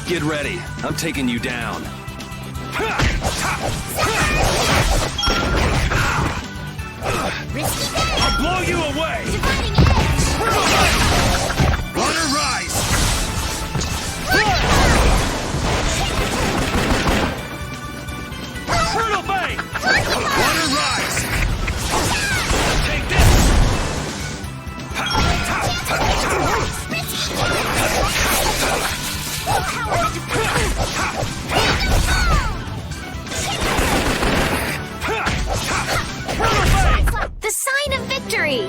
Get ready. I'm taking you down. I'll blow you away! Dividing edge! Water rise! Brutal Bay! Water rise! Take this! The sign of victory!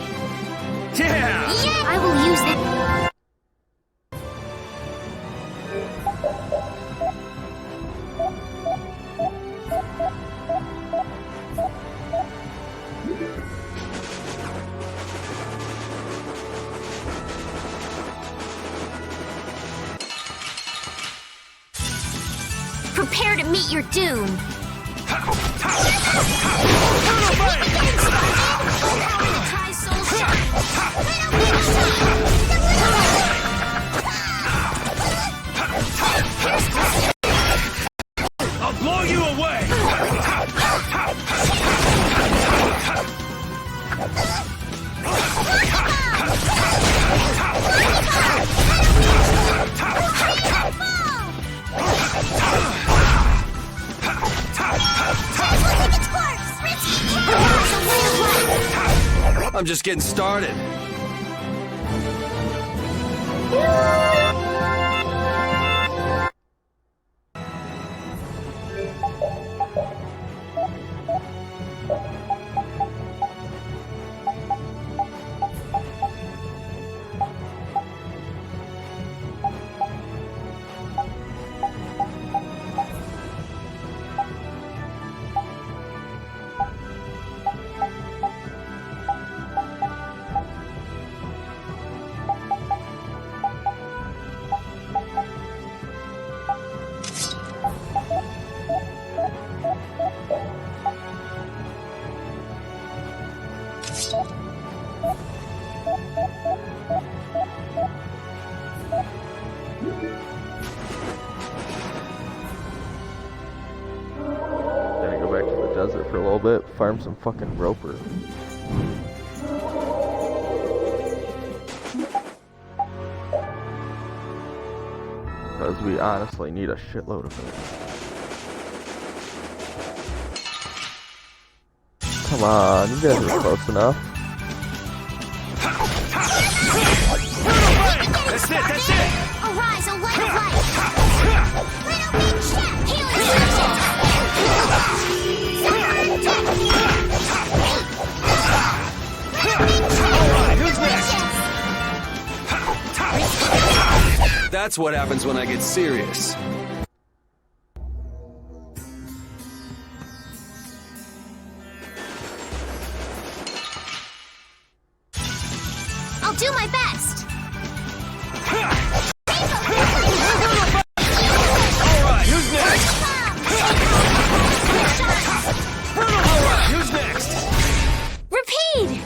Yeah! I will use it. Prepare to meet your doom. I'll blow you away! I'm just getting started. Gonna go back to the desert for a little bit, farm some fucking roper. Because we honestly need a shitload of it. Come on, you guys are close enough. That's it, that's it! Arise, a light of light! Little big step! Healing station! Alright, who's next? That's what happens when I get serious. I'll do my best! Alright, who's next? Alright, who's next? Repeat!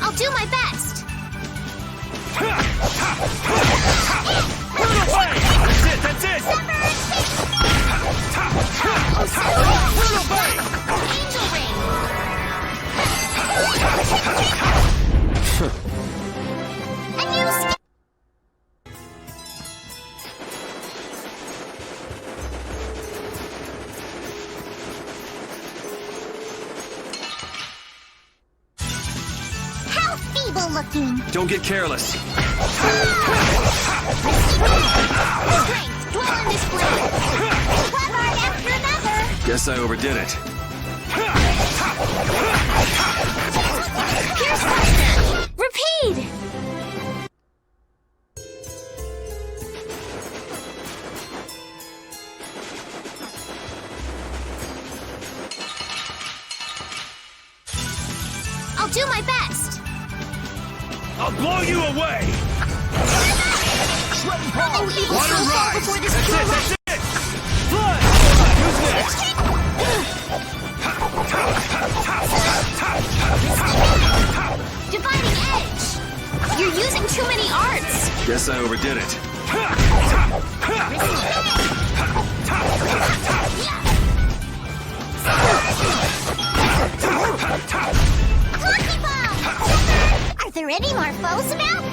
I'll do my best! That's it, that's it! Angel ring! A new skill! How feeble looking! Don't get careless. Strength, dwell in this blade! One art after another! Guess I overdid it. Pierce lightning! Repeat! I'll do my best. I'll blow you away! Nothing evil Water shall fall rise! before this That's pure it, light. that's it! Flood! Who's next? Dividing edge. You're using too many arts. Guess I overdid it. Lucky Bomb! Are there any more foes about?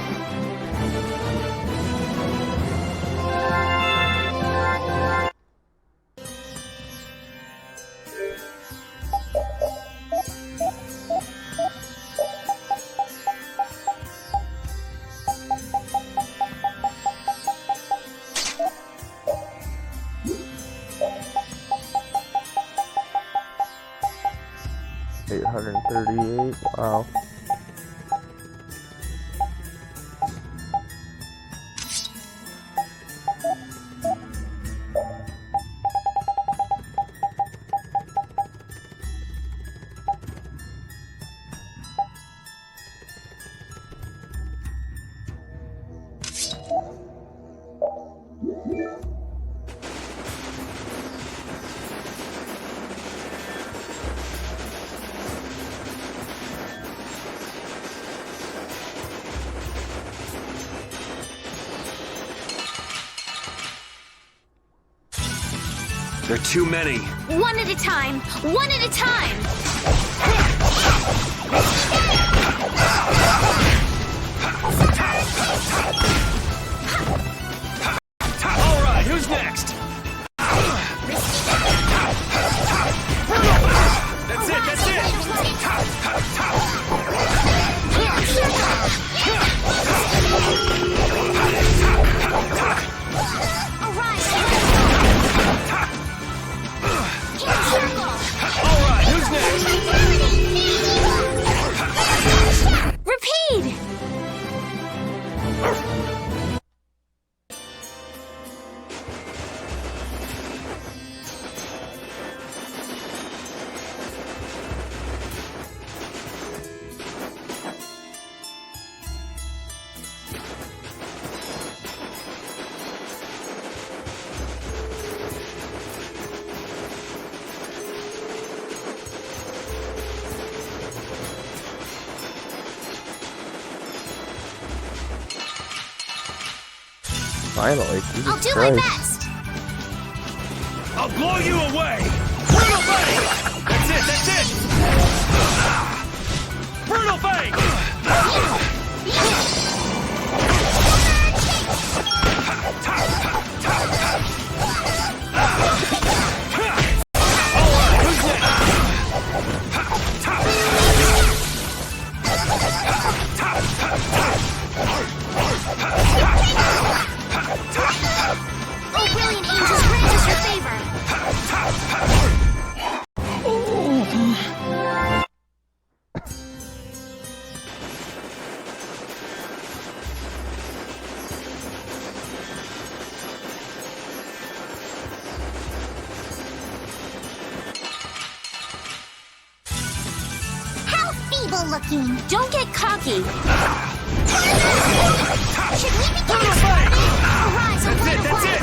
838. Wow. There are too many. One at a time. One at a time. All right, who's next? That's it, that's it! All right, who's next? Repeat! Finally, Jesus I'll do Christ. my best. I'll blow you away! Brutal Fang! That's it, that's it! Brutal Fang! All right, who's Oh, brilliant angels, grant us your favor. How feeble looking. Don't get cocky. Should we be getting started? Arise, That's away, it, that's away. it!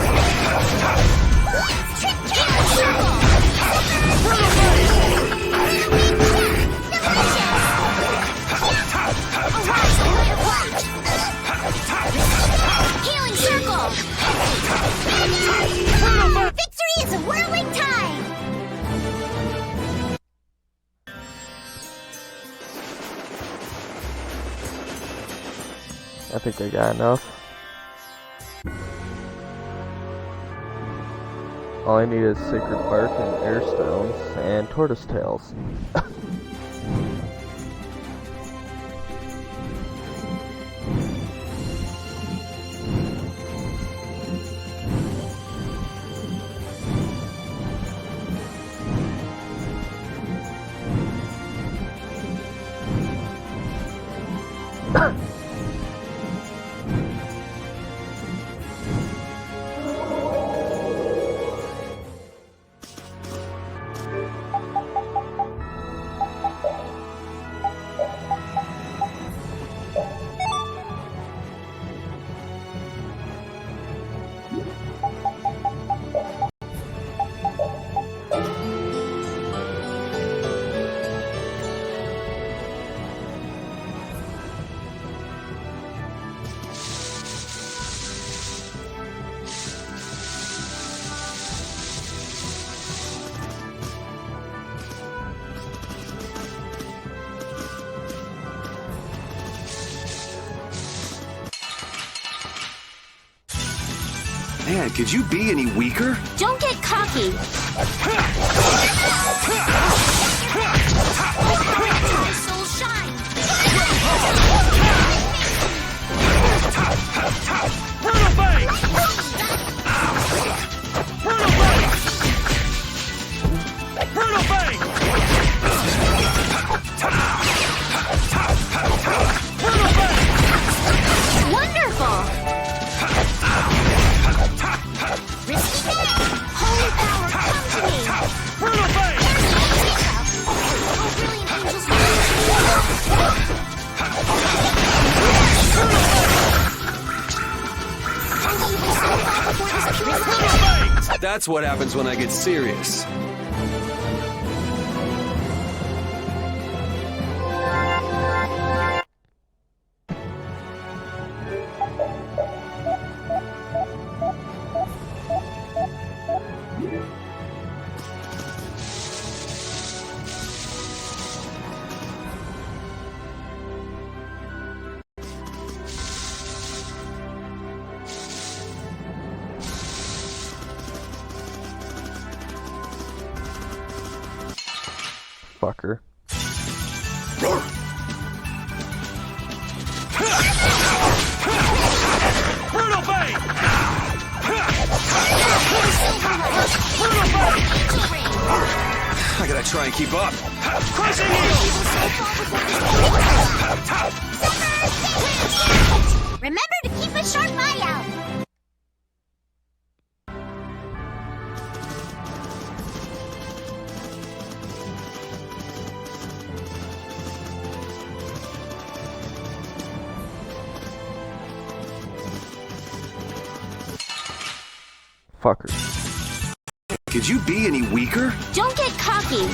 Trick Killer Circle! Arise, away, away. Healing Circle! Victory is a whirling tide! I think I got enough. All I need is sacred bark and air stones and tortoise tails. Man, could you be any weaker? Don't get cocky. My soul shine. Brutal bang! Brutal bang! Brutal bang! Brutal bang! Wonderful. Risky bang. Holy power, come to me. Brutal bang! Oh, brilliant angels. That's what happens when I get serious. Fucker. Brutal bang! I gotta try and keep up. Crushing Remember to keep a sharp eye out. Fucker. Could you be any weaker? Don't get cocky.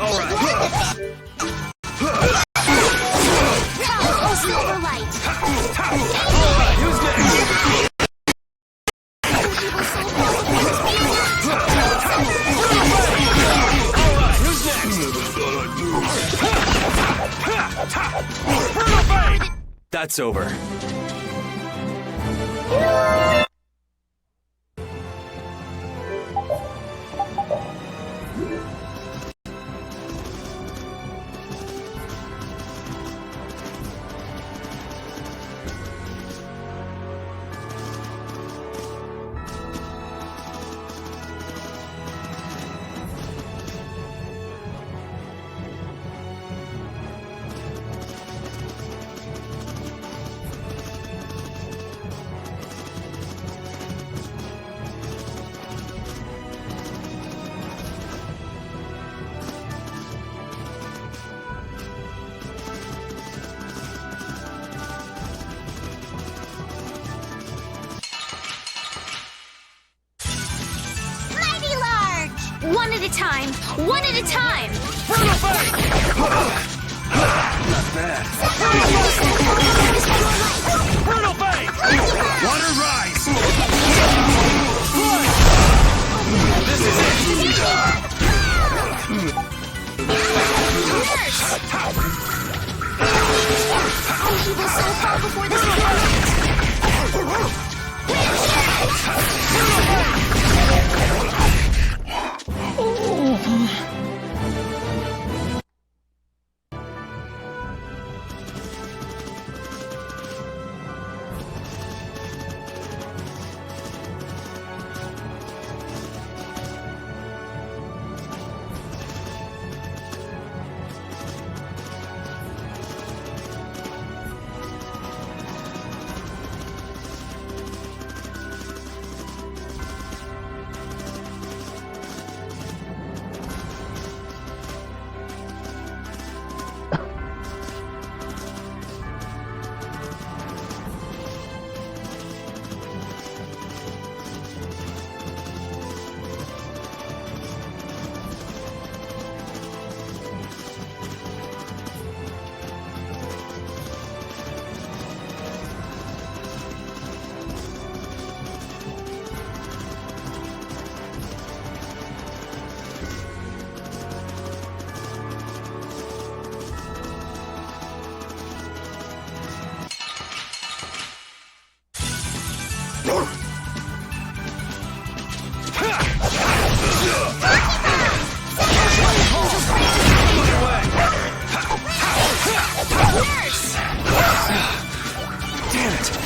All right. Oh, silver light. All right, who's next? All right, who's next? That's over. One at a time. One at a time. Not bad. Brutal bang! Water rise! This is it! Oh, he will so fall before this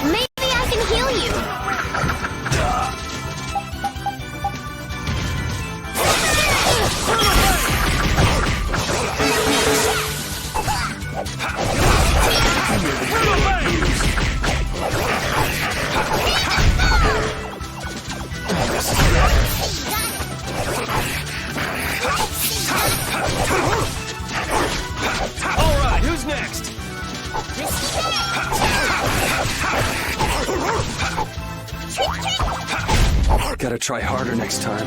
Maybe I can heal you. All right, who's next? Gotta try harder next time.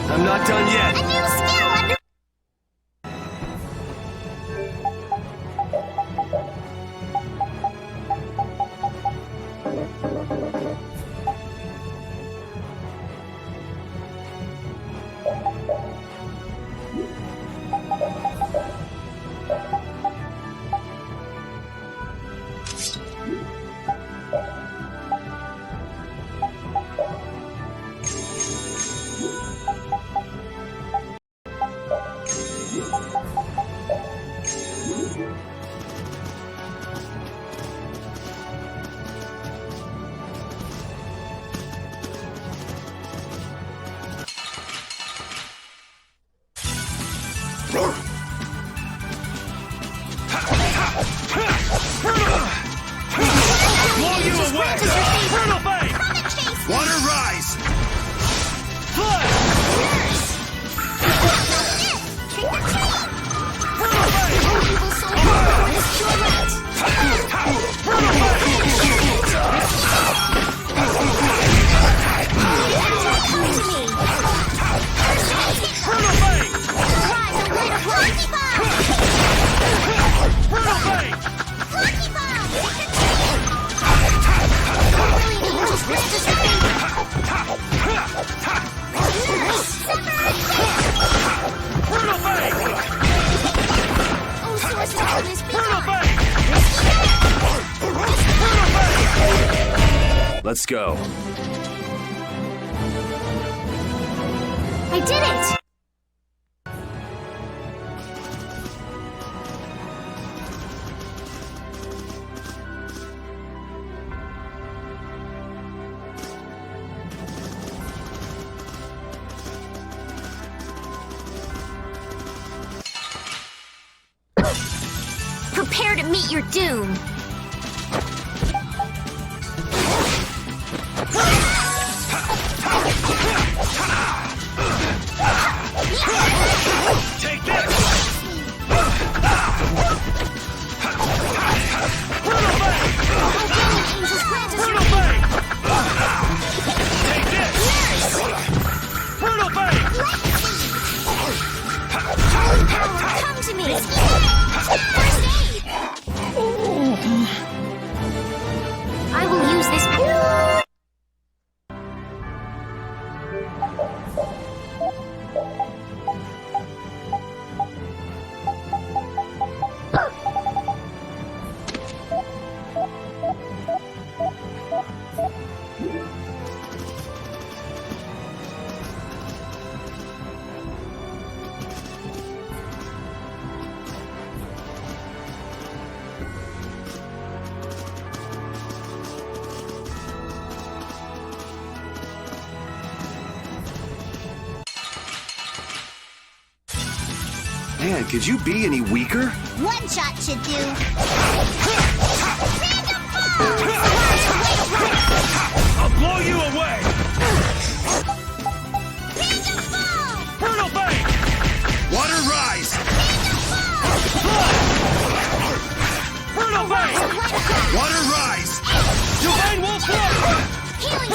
I'm not done yet. A new skill under... Blow you away! Turtle Bay! Water rise! Flood! Let's go. I did it! Prepare to meet your doom. Take this! Take this! Turtle Bay! Come to me! First aid! I will use this... Man, could you be any weaker? One shot should do. I'll blow you away! Turtle Bay! Water rise! Flood! Turtle Bay! Water rise! Divine Wolf Flood! Healing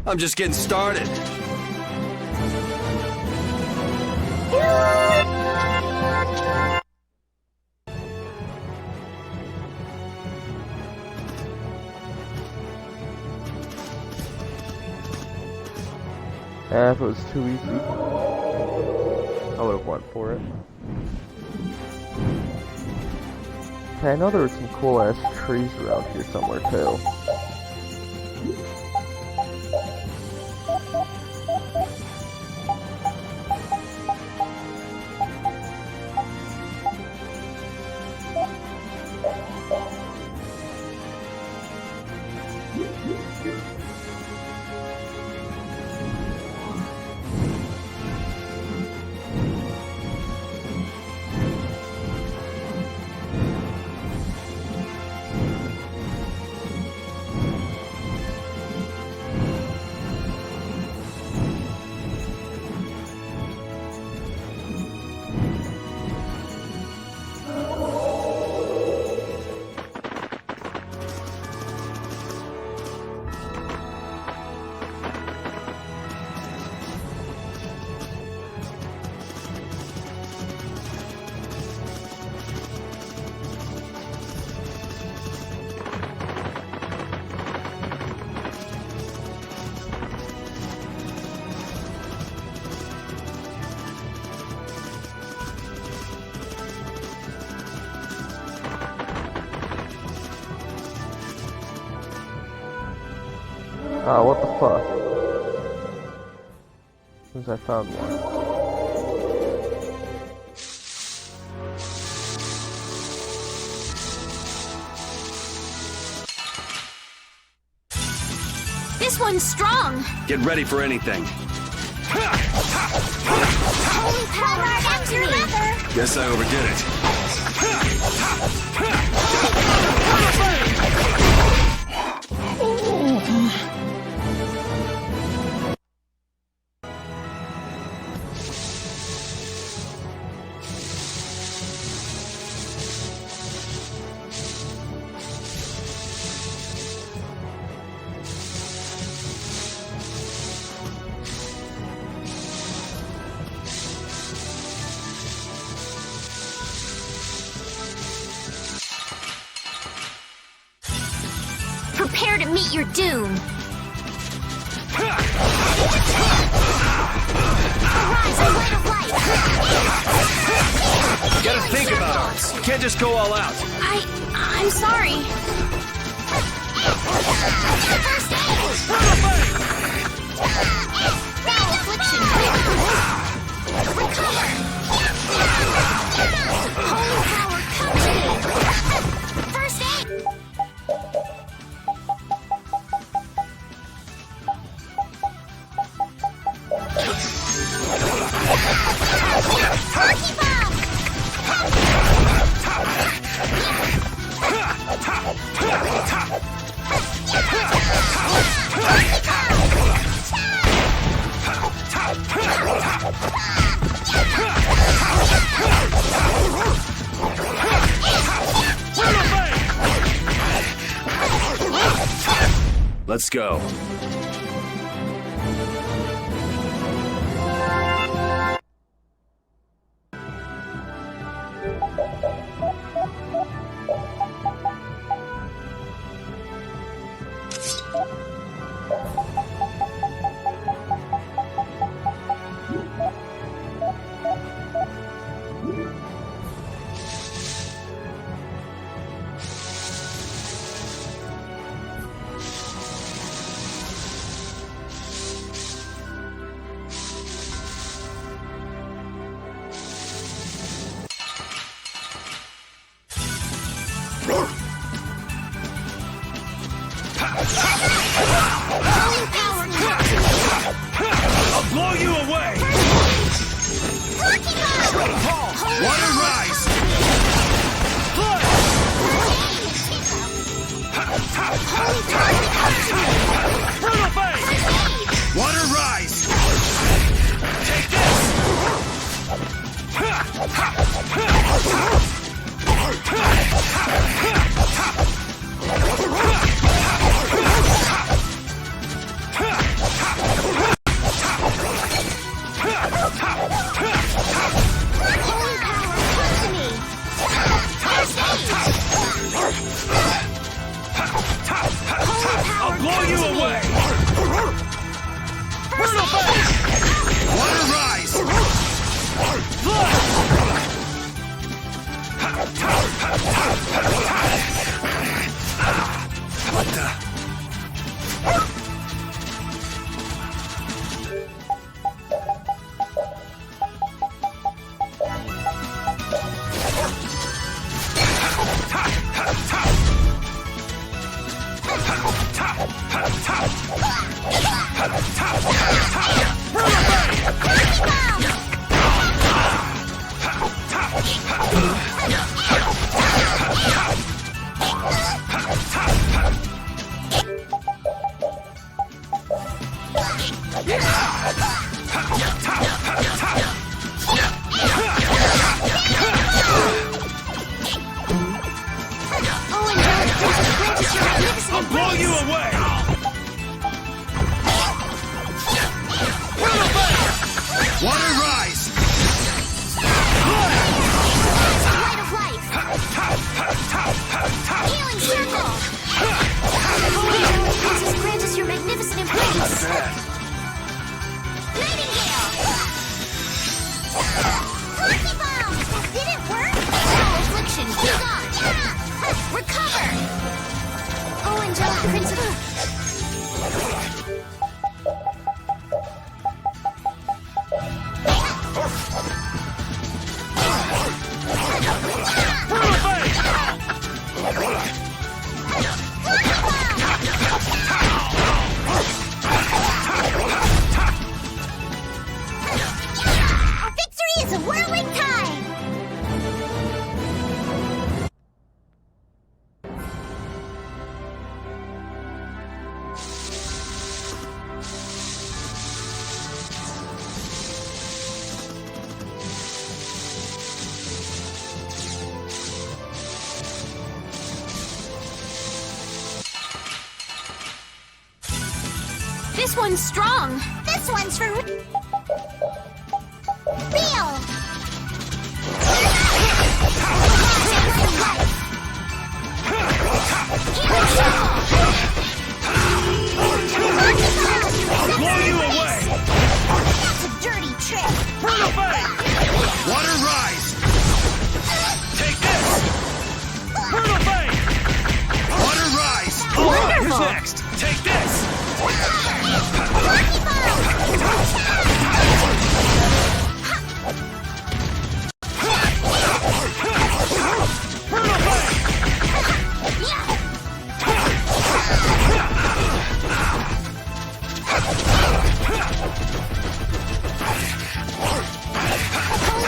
I'm just getting started. If it was too easy, I would have went for it. Okay, I know there were some cool ass trees around here somewhere too. Ah, what the fuck? Since I found one. This one's strong. Get ready for anything. Holy power after me. Guess I overdid it. Prepare to meet your doom. Arise, a light of light. Gotta think about it. You can't just go all out. I'm sorry. First aid. Battle affliction. Recover. Holy power, come to me. First aid. Hockey bomb! Let's go. Nightingale! Rocky Bomb! That didn't work! No affliction, be gone! Recover! Oh, Angelic Principle! Our victory is a whirling tide! This one's strong. This one's for real. I'll blow you away! That's a dirty trick. Run away! Water rise! Take this! Run away! Water rise! Who's next? Take this! Rocky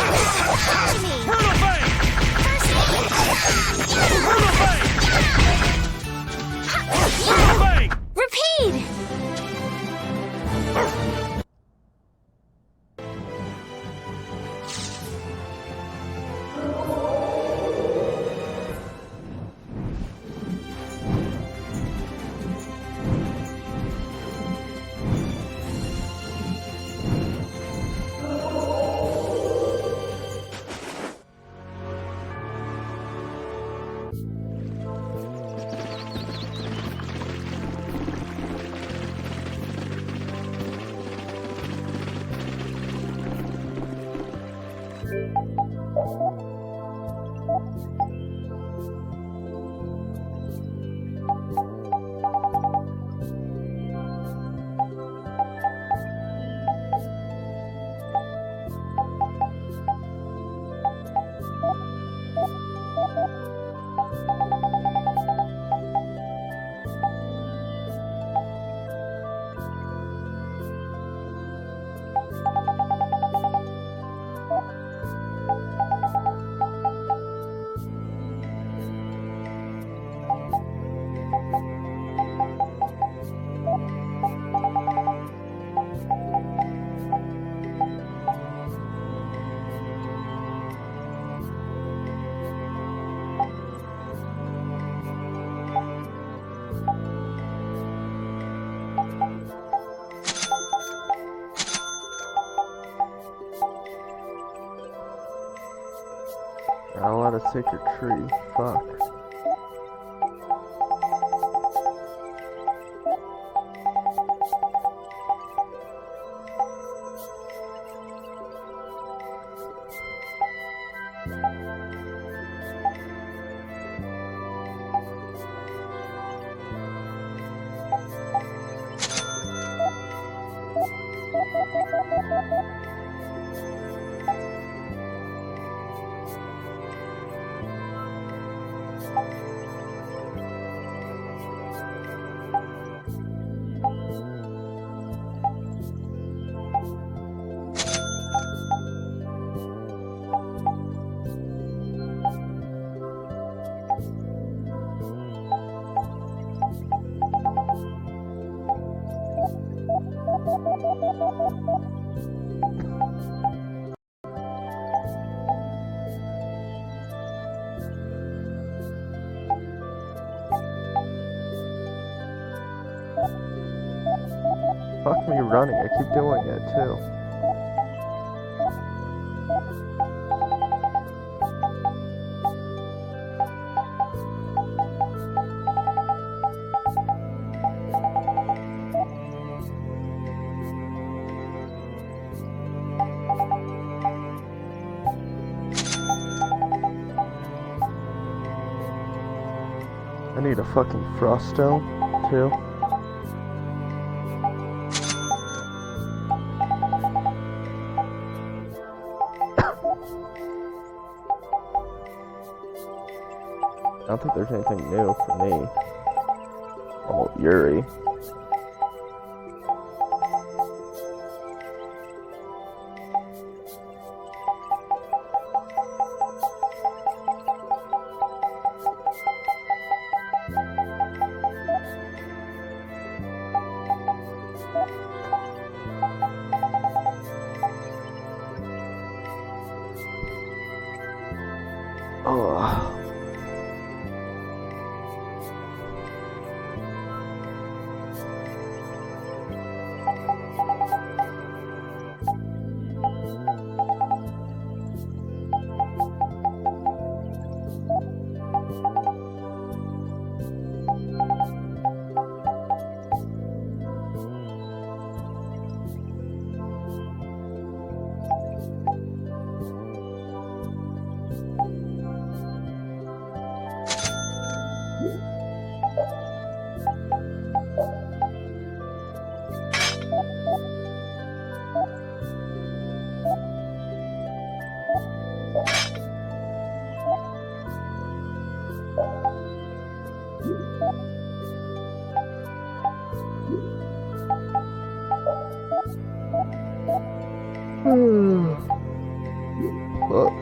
Run away! Run away! Run away! Run away! Repeat! Not allowed to sacred tree. Fuck. Fuck me running, I keep doing it too. I need a fucking frost stone, too. I don't think there's anything new for me. Oh, Yuri. Oh. Fuck.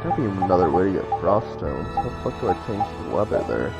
Gotta be another way to get frost stones. How the fuck do I change the weather there?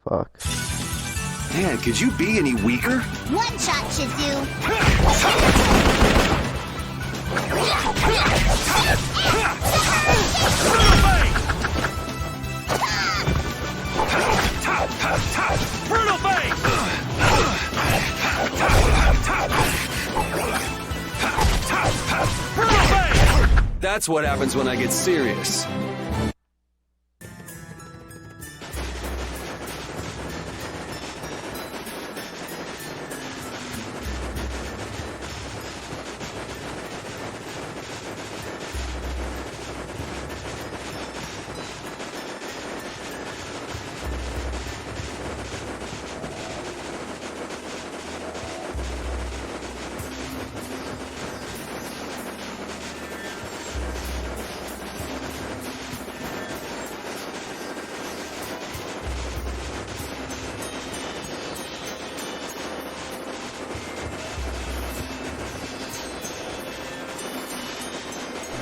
Fuck. Man, could you be any weaker? One shot should do. Brutal bait! That's what happens when I get serious.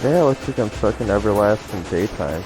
Yeah, it looks like I'm stuck in everlasting daytime.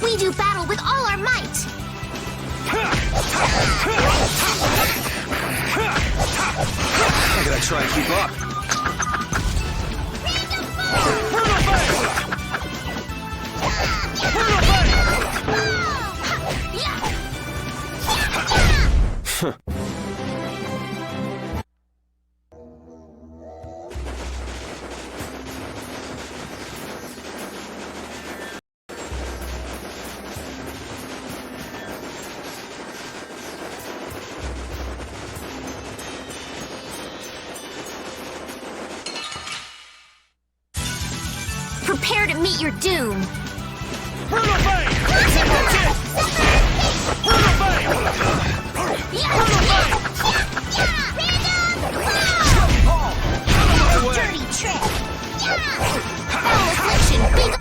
We do battle with all our might! I gotta try and keep up. Prepare to meet your doom! Dirty trick! Battle affliction, big...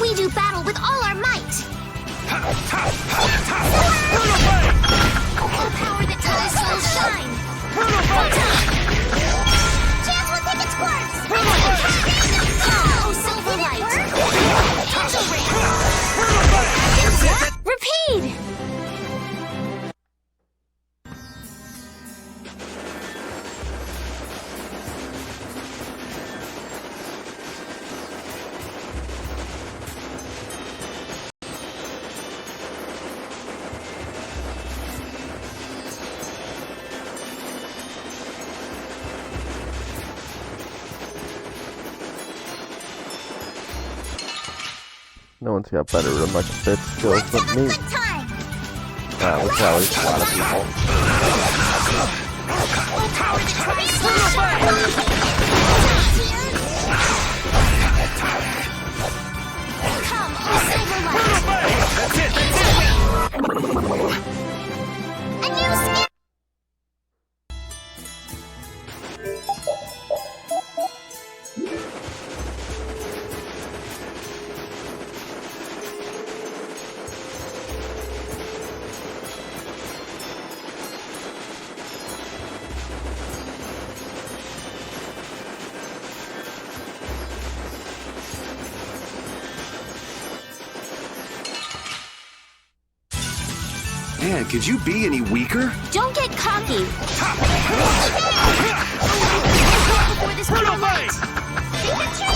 We do battle with all our might! All power that tells souls shine! Chance No one's got better room like a bitch skills Let's than have a me. good time! That's at least a lot of people. Come, all Silverlight! That's it, A new skill! Man, could you be any weaker? Don't get cocky! Before this Brutal one bite! That's it!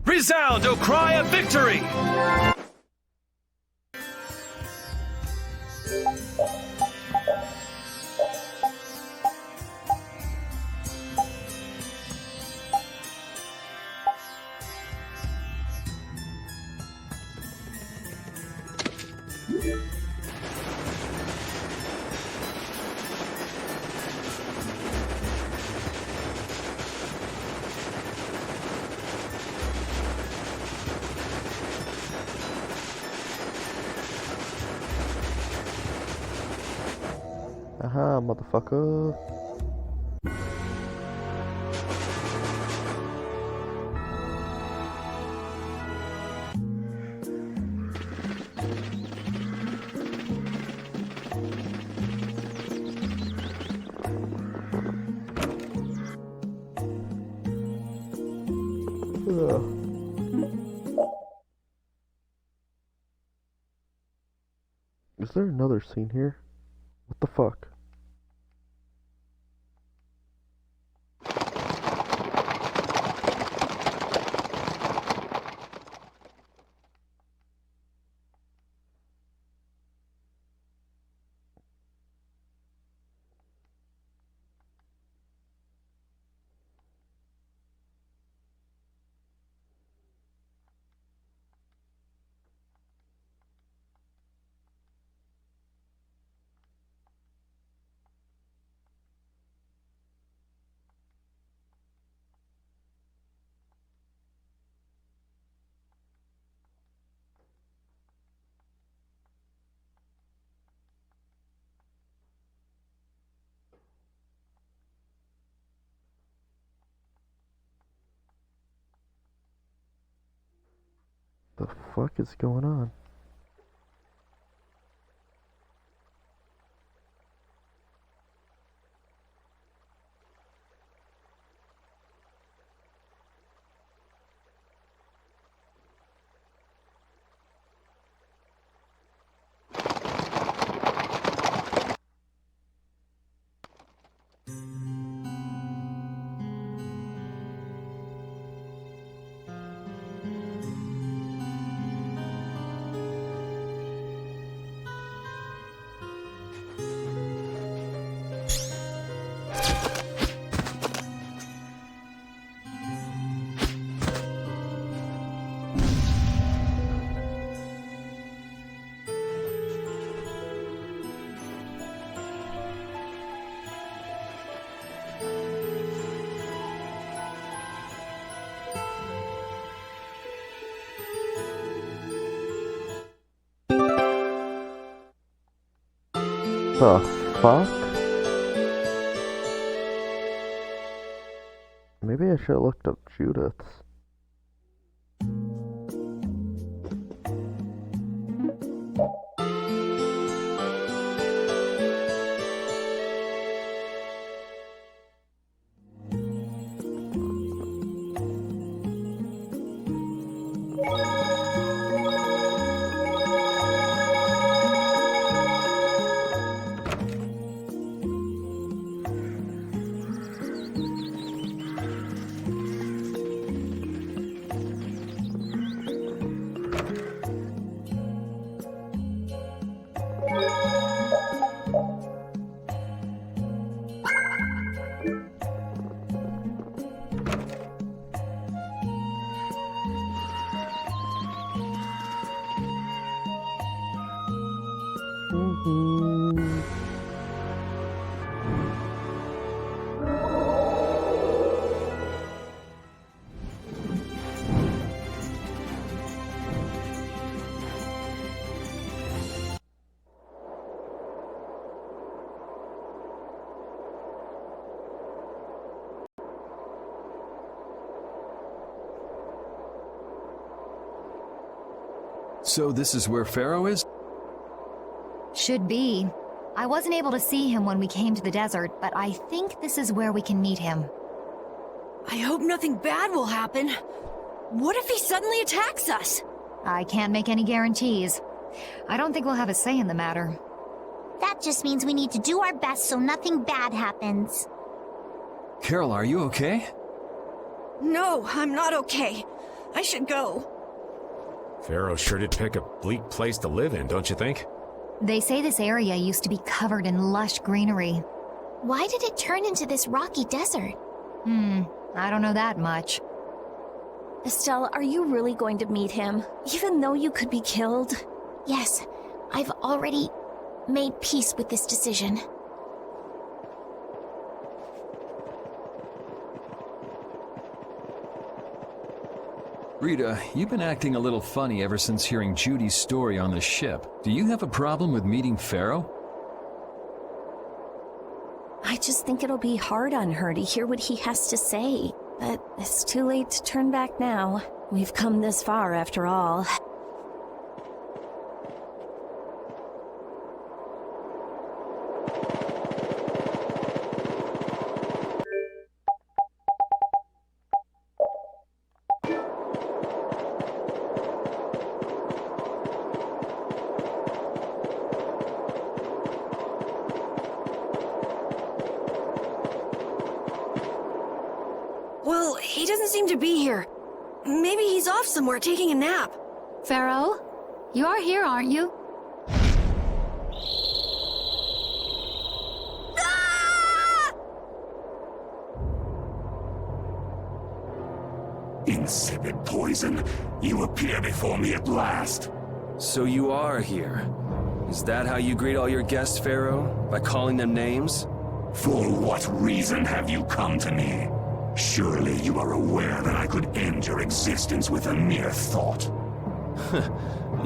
Resound, O cry of victory! Aha, motherfucker. Ugh. Is there another scene here? What the fuck? The fuck is going on? The fuck? Maybe I should have looked up Judith's. So this is where Pharaoh is? Should be. I wasn't able to see him when we came to the desert, but I think this is where we can meet him. I hope nothing bad will happen. What if he suddenly attacks us? I can't make any guarantees. I don't think we'll have a say in the matter. That just means we need to do our best so nothing bad happens. Carol, are you okay? No, I'm not okay. I should go. Pharaoh sure did pick a bleak place to live in, don't you think? They say this area used to be covered in lush greenery. Why did it turn into this rocky desert? I don't know that much. Estelle, are you really going to meet him, even though you could be killed? Yes, I've already made peace with this decision. Rita, you've been acting a little funny ever since hearing Judy's story on the ship. Do you have a problem with meeting Pharaoh? I just think it'll be hard on her to hear what he has to say. But it's too late to turn back now. We've come this far after all. Well, he doesn't seem to be here. Maybe he's off somewhere taking a nap. Pharaoh? You are here, aren't you? Insipid poison, you appear before me at last. So you are here. Is that how you greet all your guests, Pharaoh? By calling them names? For what reason have you come to me? Surely you are aware that I could end your existence with a mere thought.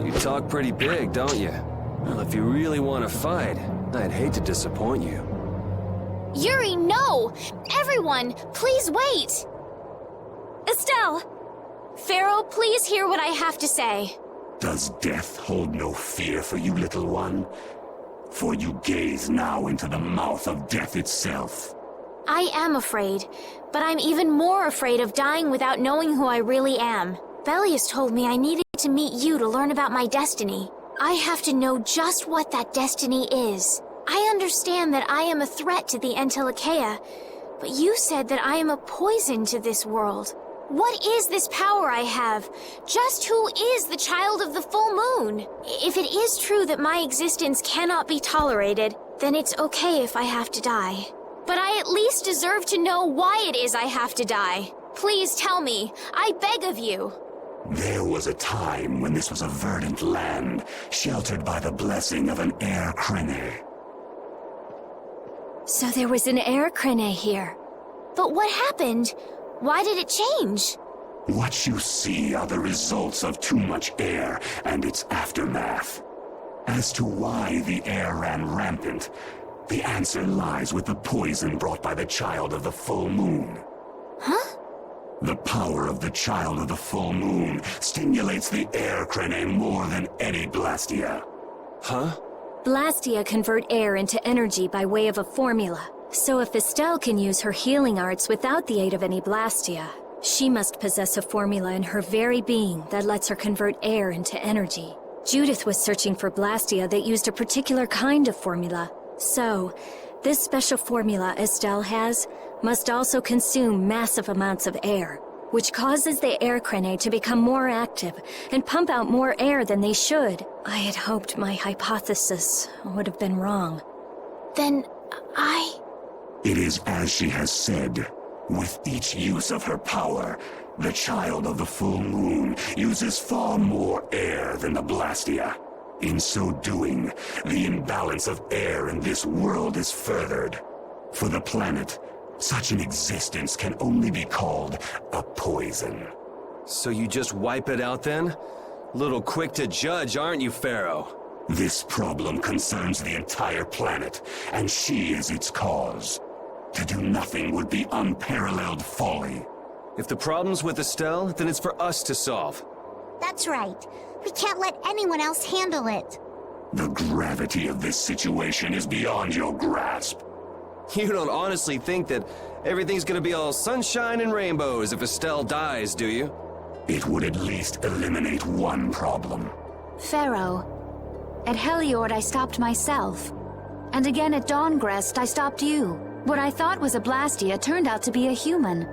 You talk pretty big, don't you? Well, if you really want to fight, I'd hate to disappoint you. Yuri, no! Everyone, please wait! Estelle! Pharaoh, please hear what I have to say. Does death hold no fear for you, little one? For you gaze now into the mouth of death itself. I am afraid, but I'm even more afraid of dying without knowing who I really am. Belius told me I needed to meet you to learn about my destiny. I have to know just what that destiny is. I understand that I am a threat to the Entelikeia, but you said that I am a poison to this world. What is this power I have? Just who is the child of the full moon? If it is true that my existence cannot be tolerated, then it's okay if I have to die. But I at least deserve to know why it is I have to die. Please tell me. I beg of you. There was a time when this was a verdant land, sheltered by the blessing of an air crene. So there was an air crene here. But what happened? Why did it change? What you see are the results of too much air and its aftermath. As to why the air ran rampant, the answer lies with the poison brought by the child of the full moon. Huh? The power of the child of the full moon stimulates the air crene more than any blastia. Huh? Blastia convert air into energy by way of a formula. So if Estelle can use her healing arts without the aid of any blastia, she must possess a formula in her very being that lets her convert air into energy. Judith was searching for blastia that used a particular kind of formula. So, this special formula Estelle has must also consume massive amounts of air, which causes the air crene to become more active and pump out more air than they should. I had hoped my hypothesis would have been wrong. Then It is as she has said. With each use of her power, the child of the full moon uses far more air than the blastia. In so doing, the imbalance of air in this world is furthered. For the planet, such an existence can only be called a poison. So you just wipe it out then? Little quick to judge, aren't you, Pharaoh? This problem concerns the entire planet, and she is its cause. To do nothing would be unparalleled folly. If the problem's with Estelle, then it's for us to solve. That's right. We can't let anyone else handle it. The gravity of this situation is beyond your grasp. You don't honestly think that everything's gonna be all sunshine and rainbows if Estelle dies, do you? It would at least eliminate one problem. Pharaoh, at Heliord I stopped myself. And again at Dawngrest I stopped you. What I thought was a Blastia turned out to be a human.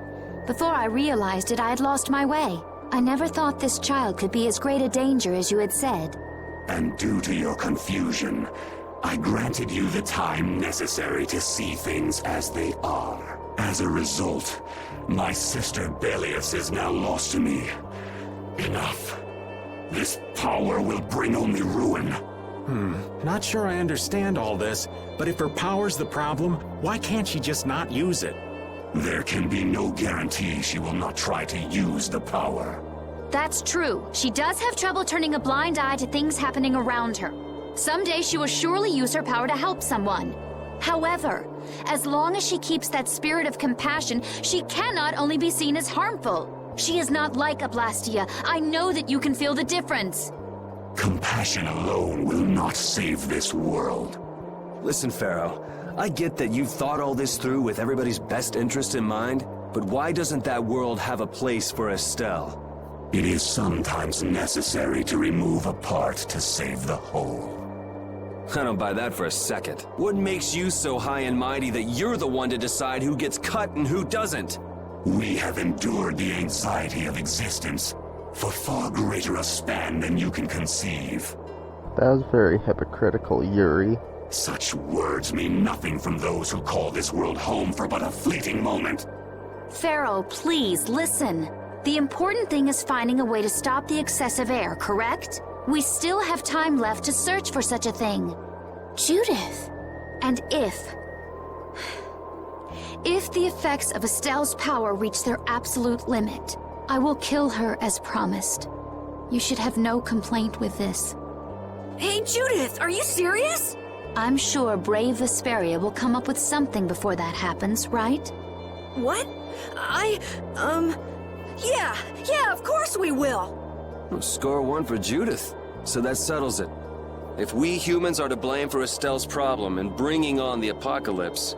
Before I realized it, I had lost my way. I never thought this child could be as great a danger as you had said. And due to your confusion, I granted you the time necessary to see things as they are. As a result, my sister Belius is now lost to me. Enough. This power will bring only ruin. Not sure I understand all this, but if her power's the problem, why can't she just not use it? There can be no guarantee she will not try to use the power. That's true. She does have trouble turning a blind eye to things happening around her. Someday she will surely use her power to help someone. However, as long as she keeps that spirit of compassion, she cannot only be seen as harmful. She is not like a Blastia. I know that you can feel the difference. Compassion alone will not save this world. Listen, Pharaoh, I get that you've thought all this through with everybody's best interest in mind, but why doesn't that world have a place for Estelle? It is sometimes necessary to remove a part to save the whole. I don't buy that for a second. What makes you so high and mighty that you're the one to decide who gets cut and who doesn't? We have endured the anxiety of existence for far greater a span than you can conceive. That was very hypocritical, Yuri. Such words mean nothing from those who call this world home for but a fleeting moment. Pharaoh, please, listen. The important thing is finding a way to stop the excessive air, correct? We still have time left to search for such a thing. Judith. And if the effects of Estelle's power reach their absolute limit, I will kill her as promised. You should have no complaint with this. Hey, Judith, are you serious? I'm sure brave Vesperia will come up with something before that happens, right? What? Yeah, of course we will. Well, score one for Judith. So that settles it. If we humans are to blame for Estelle's problem and bringing on the apocalypse,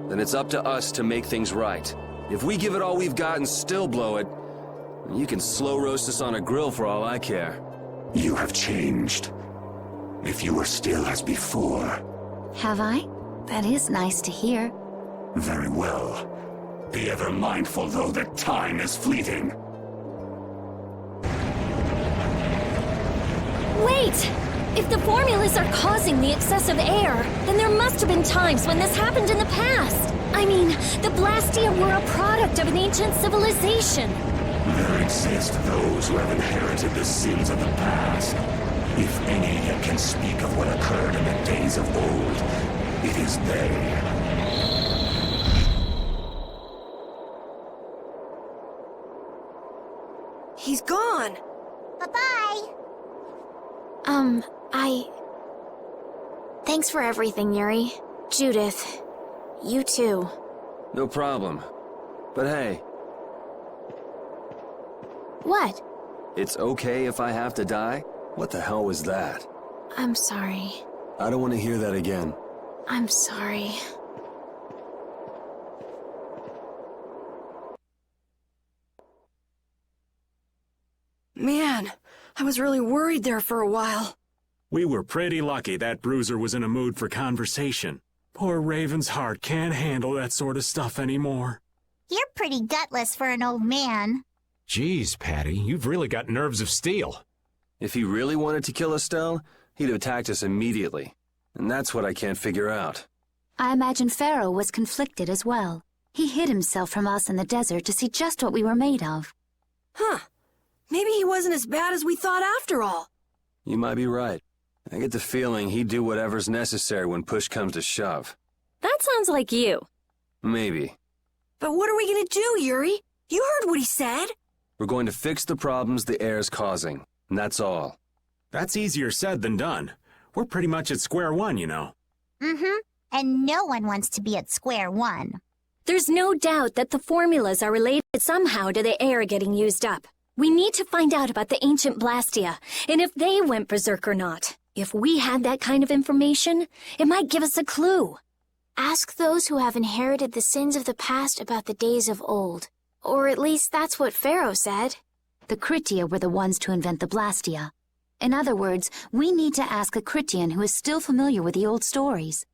then it's up to us to make things right. If we give it all we've got and still blow it, you can slow roast us on a grill for all I care. You have changed. If you were still as before. Have I? That is nice to hear. Very well. Be ever mindful, though, that time is fleeting. Wait! If the formulas are causing the excessive air, then there must have been times when this happened in the past. I mean, the Blastia were a product of an ancient civilization. There exist those who have inherited the sins of the past. If any yet can speak of what occurred in the days of old, it is they. He's gone. Bye-bye. Thanks for everything, Yuri. Judith, you too. No problem. But hey, What? it's okay if I have to die? What the hell was that? I'm sorry. I don't want to hear that again. I'm sorry. Man, I was really worried there for a while. We were pretty lucky that Bruiser was in a mood for conversation. Poor Raven's heart can't handle that sort of stuff anymore. You're pretty gutless for an old man. Geez, Patty, you've really got nerves of steel. If he really wanted to kill Estelle, he'd have attacked us immediately. And that's what I can't figure out. I imagine Pharaoh was conflicted as well. He hid himself from us in the desert to see just what we were made of. Huh. Maybe he wasn't as bad as we thought after all. You might be right. I get the feeling he'd do whatever's necessary when push comes to shove. That sounds like you. Maybe. But what are we gonna do, Yuri? You heard what he said. We're going to fix the problems the air's causing, and that's all. That's easier said than done. We're pretty much at square one, you know. Mm-hmm. And no one wants to be at square one. There's no doubt that the formulas are related somehow to the air getting used up. We need to find out about the ancient Blastia, and if they went berserk or not. If we had that kind of information, it might give us a clue. Ask those who have inherited the sins of the past about the days of old. Or at least that's what Pharaoh said. The Kritia were the ones to invent the Blastia. In other words, we need to ask a Kritian who is still familiar with the old stories.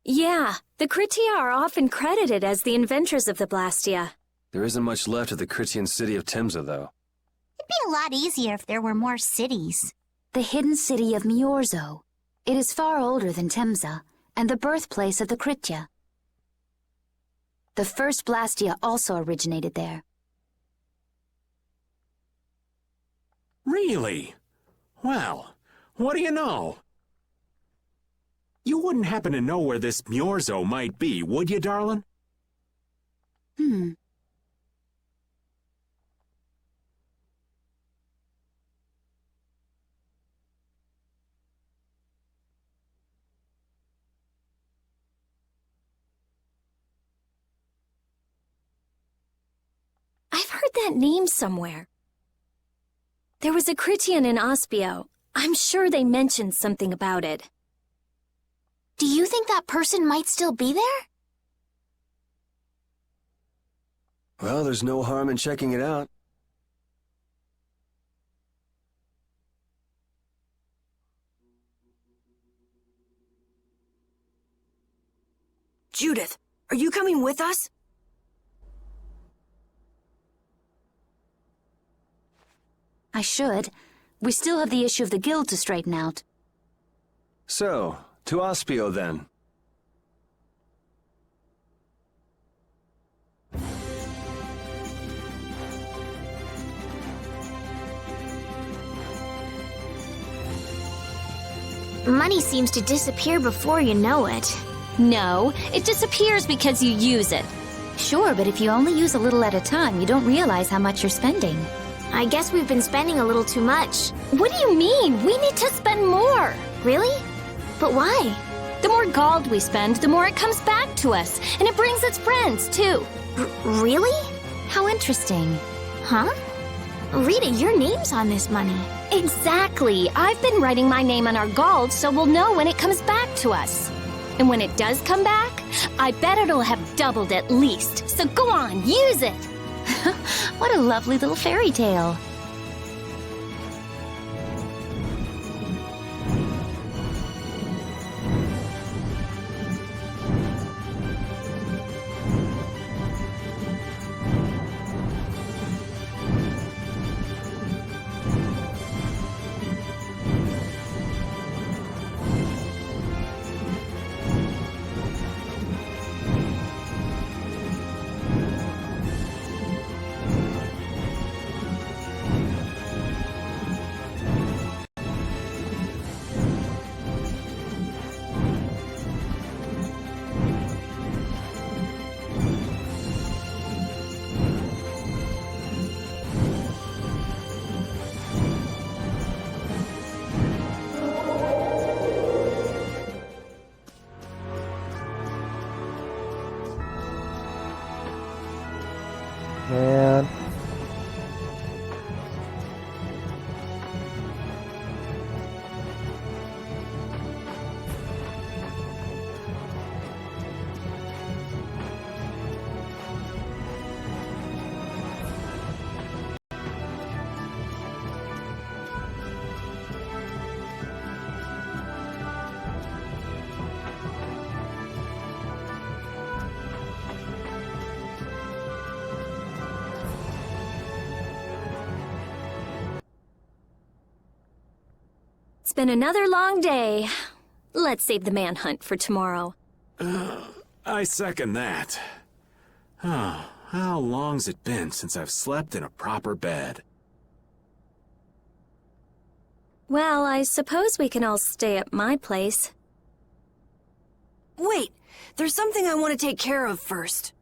Yeah, the Kritia are often credited as the inventors of the Blastia. There isn't much left of the Kritian city of Timza, though. It'd be a lot easier if there were more cities. The hidden city of Miorzo. It is far older than Timza, and the birthplace of the Kritia. The first Blastia also originated there. Really? Well, what do you know? You wouldn't happen to know where this Miorzo might be, would you, darling? I've heard that name somewhere. There was a Kritian in Ospio. I'm sure they mentioned something about it. Do you think that person might still be there? Well, there's no harm in checking it out. Judith, are you coming with us? I should. We still have the issue of the guild to straighten out. So, to Ospio then. Money seems to disappear before you know it. No, it disappears because you use it. Sure, but if you only use a little at a time, you don't realize how much you're spending. I guess we've been spending a little too much. What do you mean? We need to spend more. Really? But why? The more gold we spend, the more it comes back to us. And it brings its friends, too. Really? How interesting. Huh? Rita, your name's on this money. Exactly. I've been writing my name on our gold so we'll know when it comes back to us. And when it does come back, I bet it'll have doubled at least. So go on, use it. What a lovely little fairy tale. Man. It's been another long day. Let's save the manhunt for tomorrow. I second that. Oh, how long's it been since I've slept in a proper bed? Well, I suppose we can all stay at my place. Wait, there's something I want to take care of first.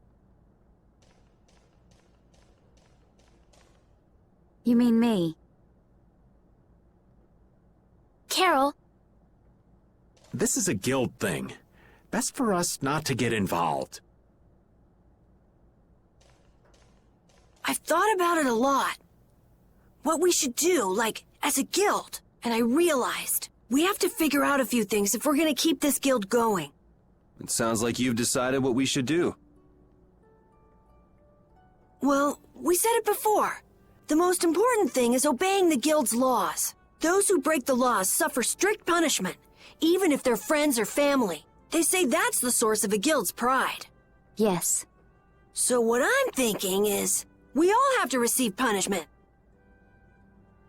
You mean me? Carol, This is a guild thing. Best for us not to get involved. I've thought about it a lot. What we should do, like, as a guild. And I realized we have to figure out a few things if we're gonna keep this guild going. It sounds like you've decided what we should do. Well, we said it before. The most important thing is obeying the guild's laws. Those who break the laws suffer strict punishment, even if they're friends or family. They say that's the source of a guild's pride. Yes. So what I'm thinking is, we all have to receive punishment.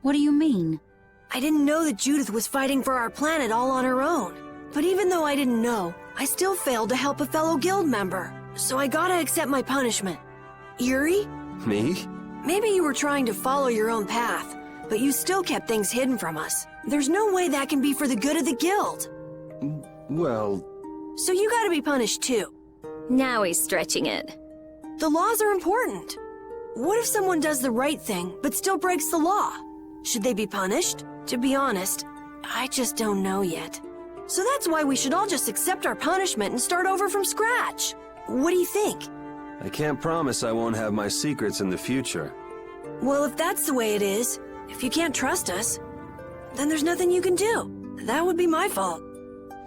What do you mean? I didn't know that Judith was fighting for our planet all on her own. But even though I didn't know, I still failed to help a fellow guild member. So I gotta accept my punishment. Yuri? Me? Maybe you were trying to follow your own path, but you still kept things hidden from us. There's no way that can be for the good of the guild. Well... So you gotta be punished too. Now he's stretching it. The laws are important. What if someone does the right thing, but still breaks the law? Should they be punished? To be honest, I just don't know yet. So that's why we should all just accept our punishment and start over from scratch. What do you think? I can't promise I won't have my secrets in the future. Well, if that's the way it is, if you can't trust us, then there's nothing you can do. That would be my fault.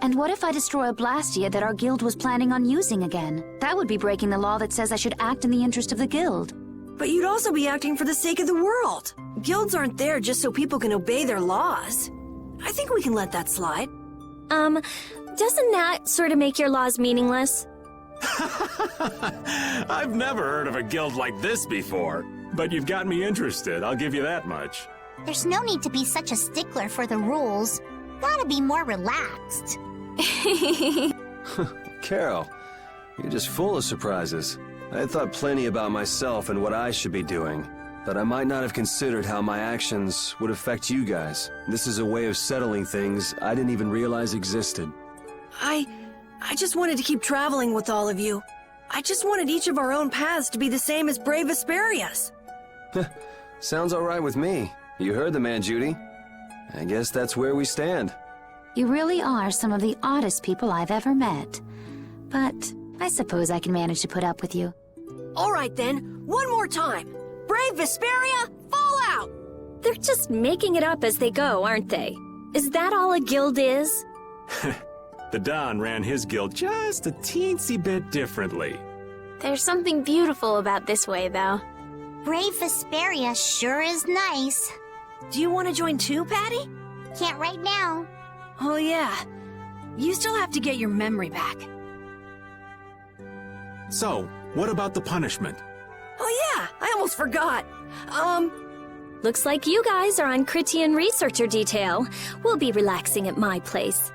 And what if I destroy a Blastia that our guild was planning on using again? That would be breaking the law that says I should act in the interest of the guild. But you'd also be acting for the sake of the world. Guilds aren't there just so people can obey their laws. I think we can let that slide. Doesn't that sort of make your laws meaningless? I've never heard of a guild like this before. But you've got me interested, I'll give you that much. There's no need to be such a stickler for the rules. Gotta be more relaxed. Carol, you're just full of surprises. I had thought plenty about myself and what I should be doing, but I might not have considered how my actions would affect you guys. This is a way of settling things I didn't even realize existed. I just wanted to keep traveling with all of you. I just wanted each of our own paths to be the same as brave Vesperia's. Sounds all right with me. You heard the man, Judy. I guess that's where we stand. You really are some of the oddest people I've ever met. But I suppose I can manage to put up with you. All right then, one more time. Brave Vesperia, fall out! They're just making it up as they go, aren't they? Is that all a guild is? The Don ran his guild just a teensy bit differently. there's something beautiful about this way, though. Brave Vesperia sure is nice. Do you want to join too, Patty? Can't right now. Oh yeah. You still have to get your memory back. So, what about the punishment? Oh yeah, I almost forgot. Looks like you guys are on Critian researcher detail. We'll be relaxing at my place.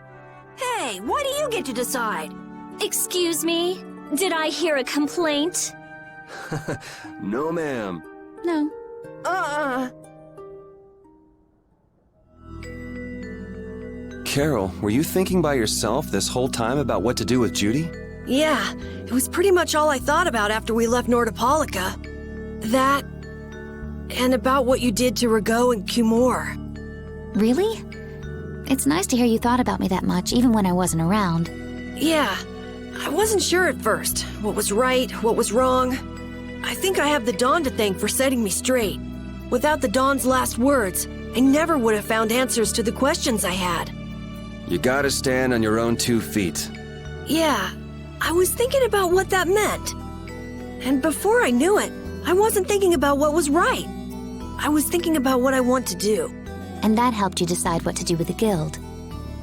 Hey, why do you get to decide? Excuse me? Did I hear a complaint? No, ma'am. No. Carol, were you thinking by yourself this whole time about what to do with Judy? Yeah, it was pretty much all I thought about after we left Nordopolica. That, and about what you did to Rago and Cumor. Really? It's nice to hear you thought about me that much, even when I wasn't around. Yeah, I wasn't sure at first. What was right, what was wrong. I think I have the Dawn to thank for setting me straight. Without the Dawn's last words, I never would have found answers to the questions I had. You gotta stand on your own 2 feet. Yeah, I was thinking about what that meant. And before I knew it, I wasn't thinking about what was right. I was thinking about what I want to do. And that helped you decide what to do with the guild.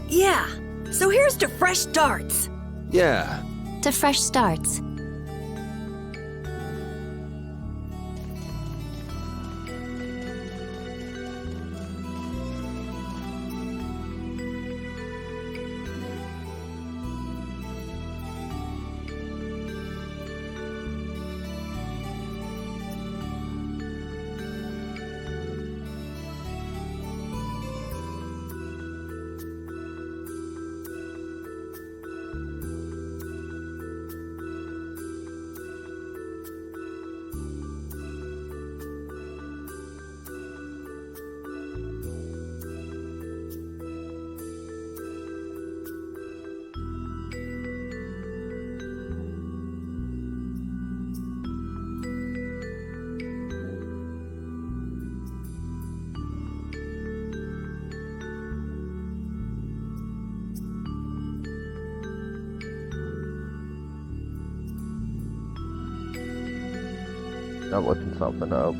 Yeah, so here's to fresh starts. Yeah. To fresh starts. I'm looking something up.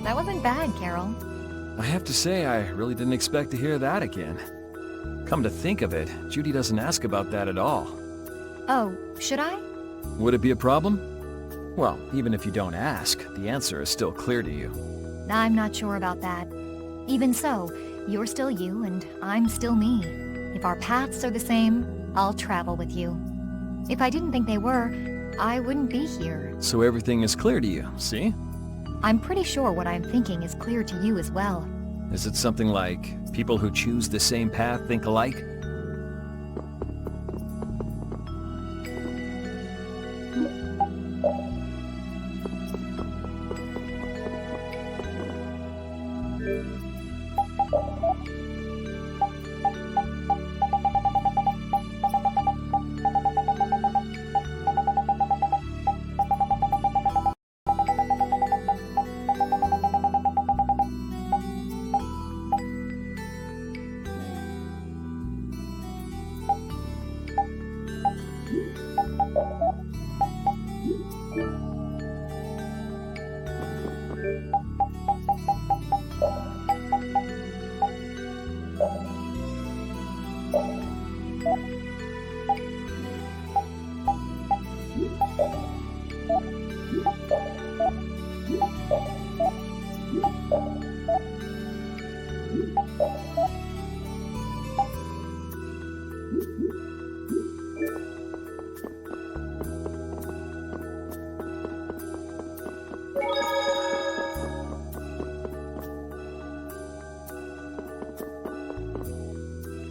That wasn't bad, Carol. I have to say, I really didn't expect to hear that again. Come to think of it, Judy doesn't ask about that at all. Oh, should I? Would it be a problem? Well, even if you don't ask, the answer is still clear to you. I'm not sure about that. Even so, you're still you and I'm still me. If our paths are the same, I'll travel with you. If I didn't think they were, I wouldn't be here. So everything is clear to you, see? I'm pretty sure what I'm thinking is clear to you as well. Is it something like people who choose the same path think alike?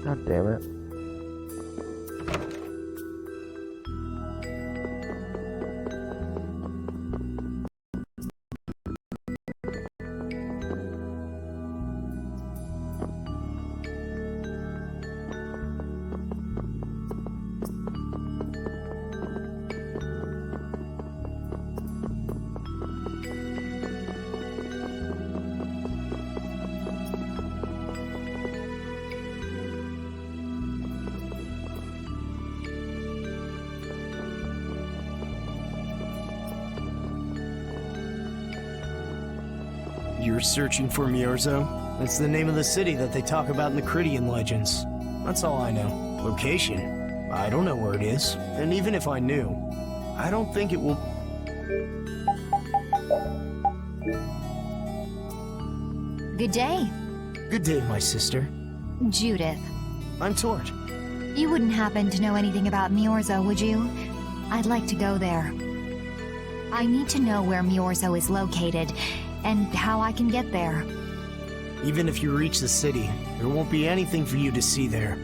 God damn it. You're searching for Myorzo? That's the name of the city that they talk about in the Crittian legends. That's all I know. Location? I don't know where it is. And even if I knew, I don't think it will... Good day. Good day, my sister. Judith. I'm Tort. You wouldn't happen to know anything about Myorzo, would you? I'd like to go there. I need to know where Myorzo is located, and how I can get there. Even if you reach the city, there won't be anything for you to see there.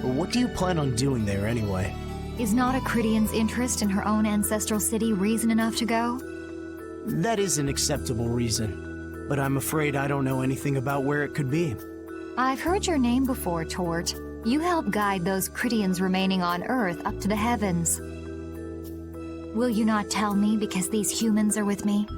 But what do you plan on doing there anyway? Is not a Crittian's interest in her own ancestral city reason enough to go? That is an acceptable reason, but I'm afraid I don't know anything about where it could be. I've heard your name before, Tort. You help guide those Crittians remaining on Earth up to the heavens. Will you not tell me because these humans are with me?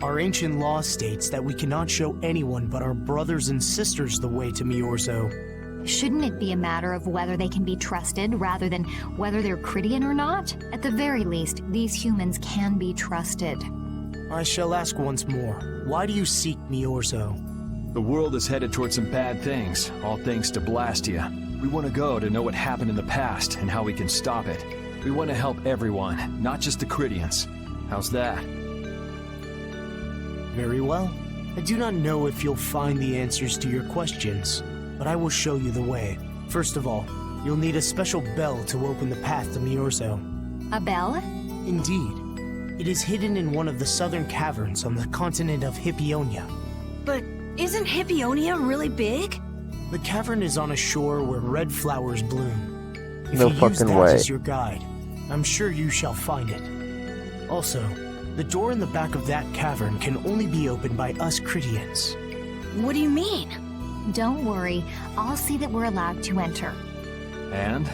Our ancient law states that we cannot show anyone but our brothers and sisters the way to Myorzo. Shouldn't it be a matter of whether they can be trusted rather than whether they're Crittian or not? At the very least, these humans can be trusted. I shall ask once more. Why do you seek Myorzo? The world is headed towards some bad things, all thanks to Blastia. We want to go to know what happened in the past and how we can stop it. We want to help everyone, not just the Crittians. How's that? Very well. I do not know if you'll find the answers to your questions, but I will show you the way. First of all, You'll need a special bell to open the path to Miorzo. A bell? Indeed. It is hidden in one of the southern caverns on the continent of Hippionia. But isn't Hippionia really big? The cavern is on a shore where red flowers bloom. If No you use fucking that way. as your guide, I'm sure you shall find it. Also, the door in the back of that cavern can only be opened by us Critians. What do you mean? Don't worry, I'll see that we're allowed to enter. And?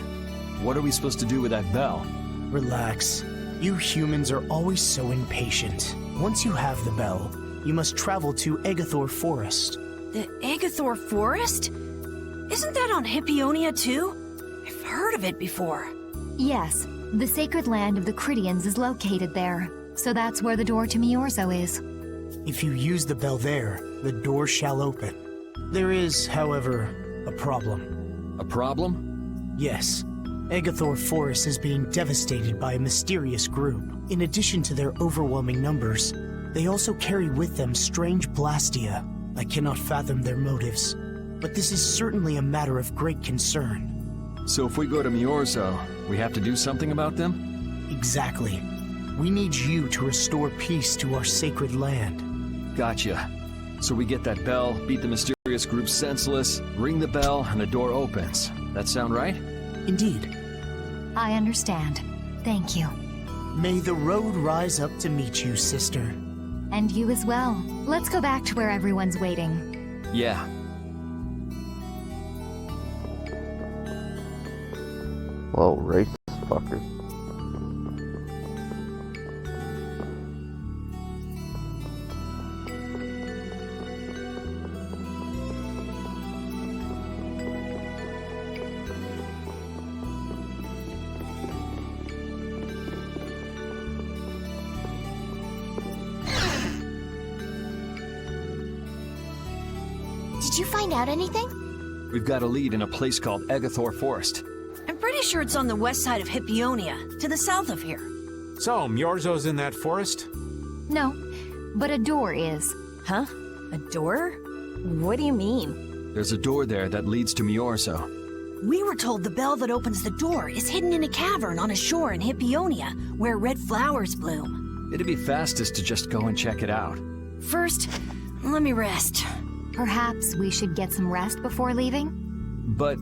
What are we supposed to do with that bell? Relax. You humans are always so impatient. Once you have the bell, you must travel to Egathor Forest. The Egathor Forest? Isn't that on Hippionia too? I've heard of it before. Yes, the sacred land of the Critians is located there, so that's where the door to Miorzo is. If you use the bell there, the door shall open. There is, however, a problem. A problem? Yes. Egathor Forest is being devastated by a mysterious group. In addition to their overwhelming numbers, they also carry with them strange Blastia. I cannot fathom their motives, but this is certainly a matter of great concern. So if we go to Miorzo, we have to do something about them? Exactly. We need you to restore peace to our sacred land. Gotcha. So we get that bell, beat the mysterious group senseless, ring the bell, and the door opens. That sound right? Indeed. I understand. Thank you. May the road rise up to meet you, sister. And you as well. Let's go back to where everyone's waiting. Yeah. Well, racist fucker. Did you find out anything? We've got a lead in a place called Egathor Forest. I'm pretty sure it's on the west side of Hippionia, to the south of here. So, Miorzo's in that forest? No, but a door is. Huh? A door? What do you mean? There's a door there that leads to Miorzo. We were told the bell that opens the door is hidden in a cavern on a shore in Hippionia, where red flowers bloom. It'd be fastest to just go and check it out. First, let me rest. Perhaps we should get some rest before leaving? But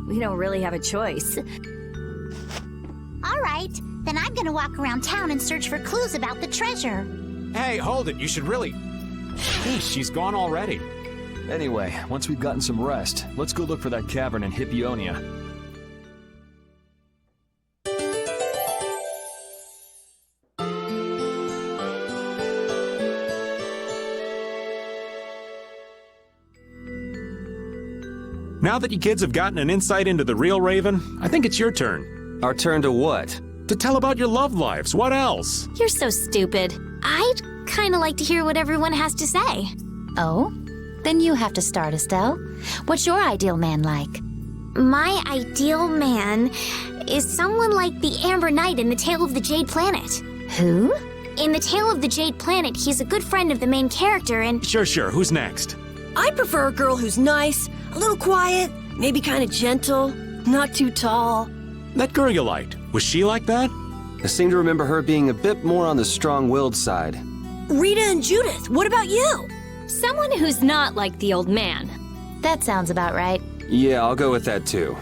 We don't really have a choice. All right, then I'm gonna walk around town and search for clues about the treasure. Hey, hold it. You should really... Geez, she's gone already. anyway, once we've gotten some rest, let's go look for that cavern in Hippionia. Now that you kids have gotten an insight into the real Raven, I think it's your turn. Our turn to what? To tell about your love lives. What else? You're so stupid. I'd kinda like to hear what everyone has to say. Oh? Then you have to start, Estelle. What's your ideal man like? My ideal man is someone like the Amber Knight in The Tale of the Jade Planet. Who? In The Tale of the Jade Planet, he's a good friend of the main character and... Sure. Who's next? I prefer a girl who's nice, a little quiet, maybe kind of gentle, not too tall. That girl you liked. Was she like that? I seem to remember her being a bit more on the strong-willed side. Rita and Judith, what about you? Someone who's not like the old man. That sounds about right. Yeah, I'll go with that too.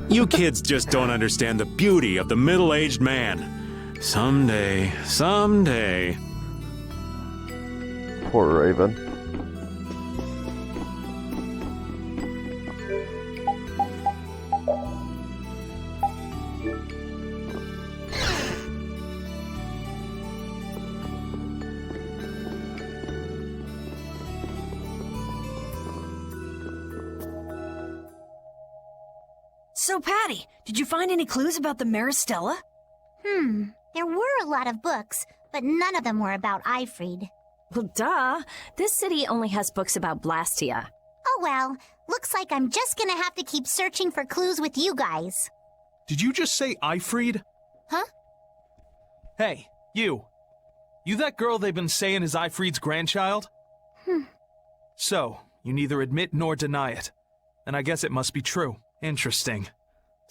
You kids just don't understand the beauty of the middle-aged man. Someday. Poor Raven. So, Patty, did you find any clues about the Maristella? There were a lot of books, but none of them were about Ifrid. Well, duh. This city only has books about Blastia. Oh well, looks like I'm just gonna have to keep searching for clues with you guys. Did you just say Ifrid? Huh? Hey, you. You that girl they've been saying is Ifrid's grandchild? So, you neither admit nor deny it. And I guess it must be true. Interesting.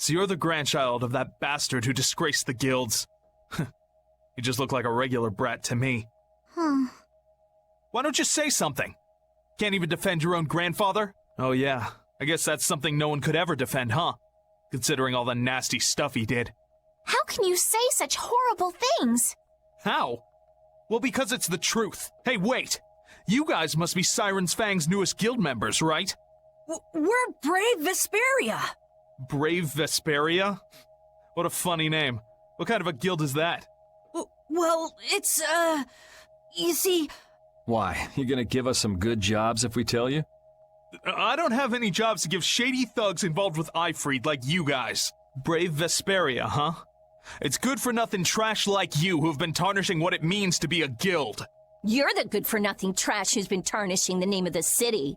So you're the grandchild of that bastard who disgraced the guilds. You just look like a regular brat to me. Why don't you say something? Can't even defend your own grandfather? Oh yeah, I guess that's something no one could ever defend, huh? Considering all the nasty stuff he did. How can you say such horrible things? How? Well, because it's the truth. Hey, wait! You guys must be Siren's Fang's newest guild members, right? We're Brave Vesperia! Brave Vesperia? What a funny name. What kind of a guild is that? Well, it's, you see... Why? You gonna give us some good jobs if we tell you? I don't have any jobs to give shady thugs involved with Ifreed like you guys. Brave Vesperia, huh? It's good-for-nothing trash like you who've been tarnishing what it means to be a guild. You're the good-for-nothing trash who's been tarnishing the name of the city.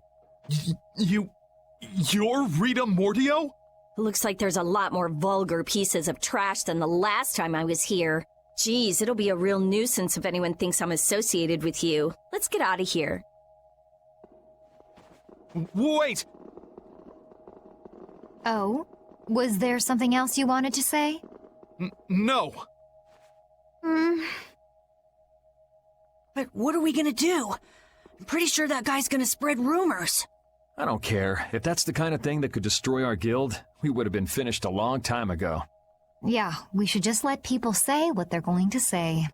You're Rita Mordio? Looks like there's a lot more vulgar pieces of trash than the last time I was here. Geez, it'll be a real nuisance if anyone thinks I'm associated with you. Let's get out of here. Wait! Oh? Was there something else you wanted to say? No. But what are we gonna do? I'm pretty sure that guy's gonna spread rumors. I don't care. If that's the kind of thing that could destroy our guild, we would have been finished a long time ago. Yeah, we should just let people say what they're going to say.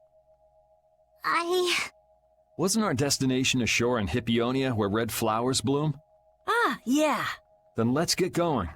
Wasn't our destination ashore in Hippionia where red flowers bloom? Ah, yeah. Then let's get going.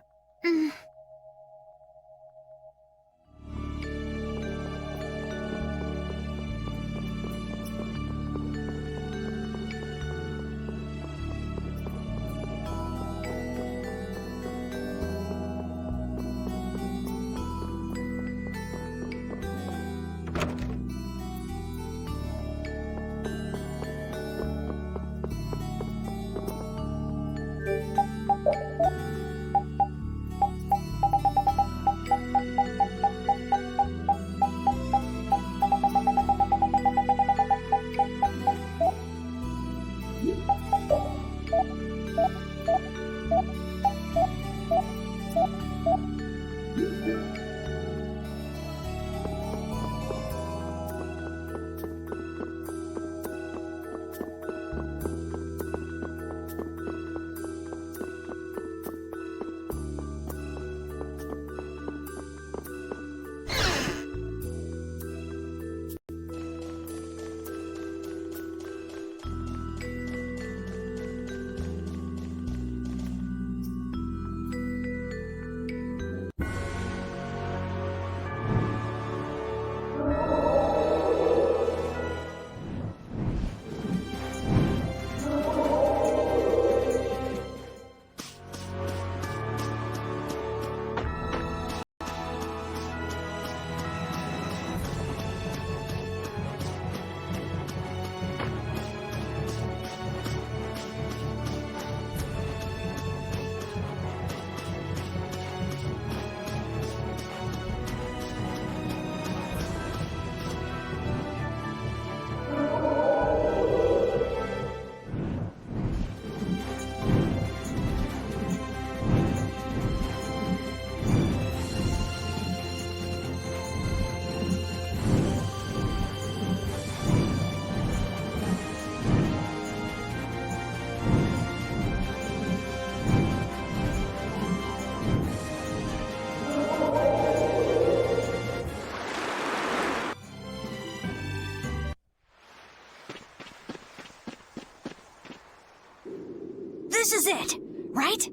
This is it, right?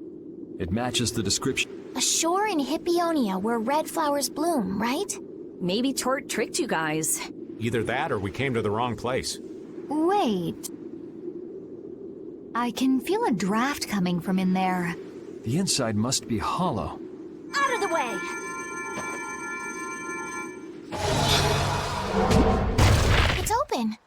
It matches the description. A shore in Hippionia where red flowers bloom, right? Maybe Tort tricked you guys. Either that or we came to the wrong place. Wait. I can feel a draft coming from in there. The inside must be hollow. Out of the way! It's open.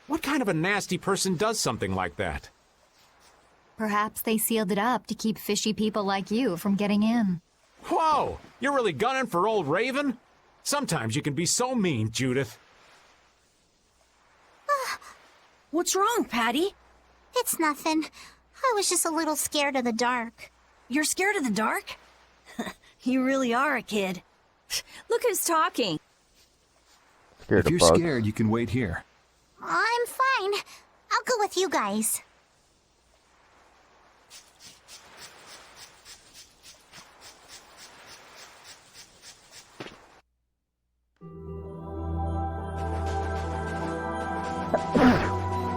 What kind of a nasty person does something like that? Perhaps they sealed it up to keep fishy people like you from getting in. Whoa! You're really gunning for old Raven? Sometimes you can be so mean, Judith. What's wrong, Patty? It's nothing. I was just a little scared of the dark. You're scared of the dark? You really are a kid. Look who's talking. Scared If you're of bugs. scared, you can wait here. I'm fine. I'll go with you guys.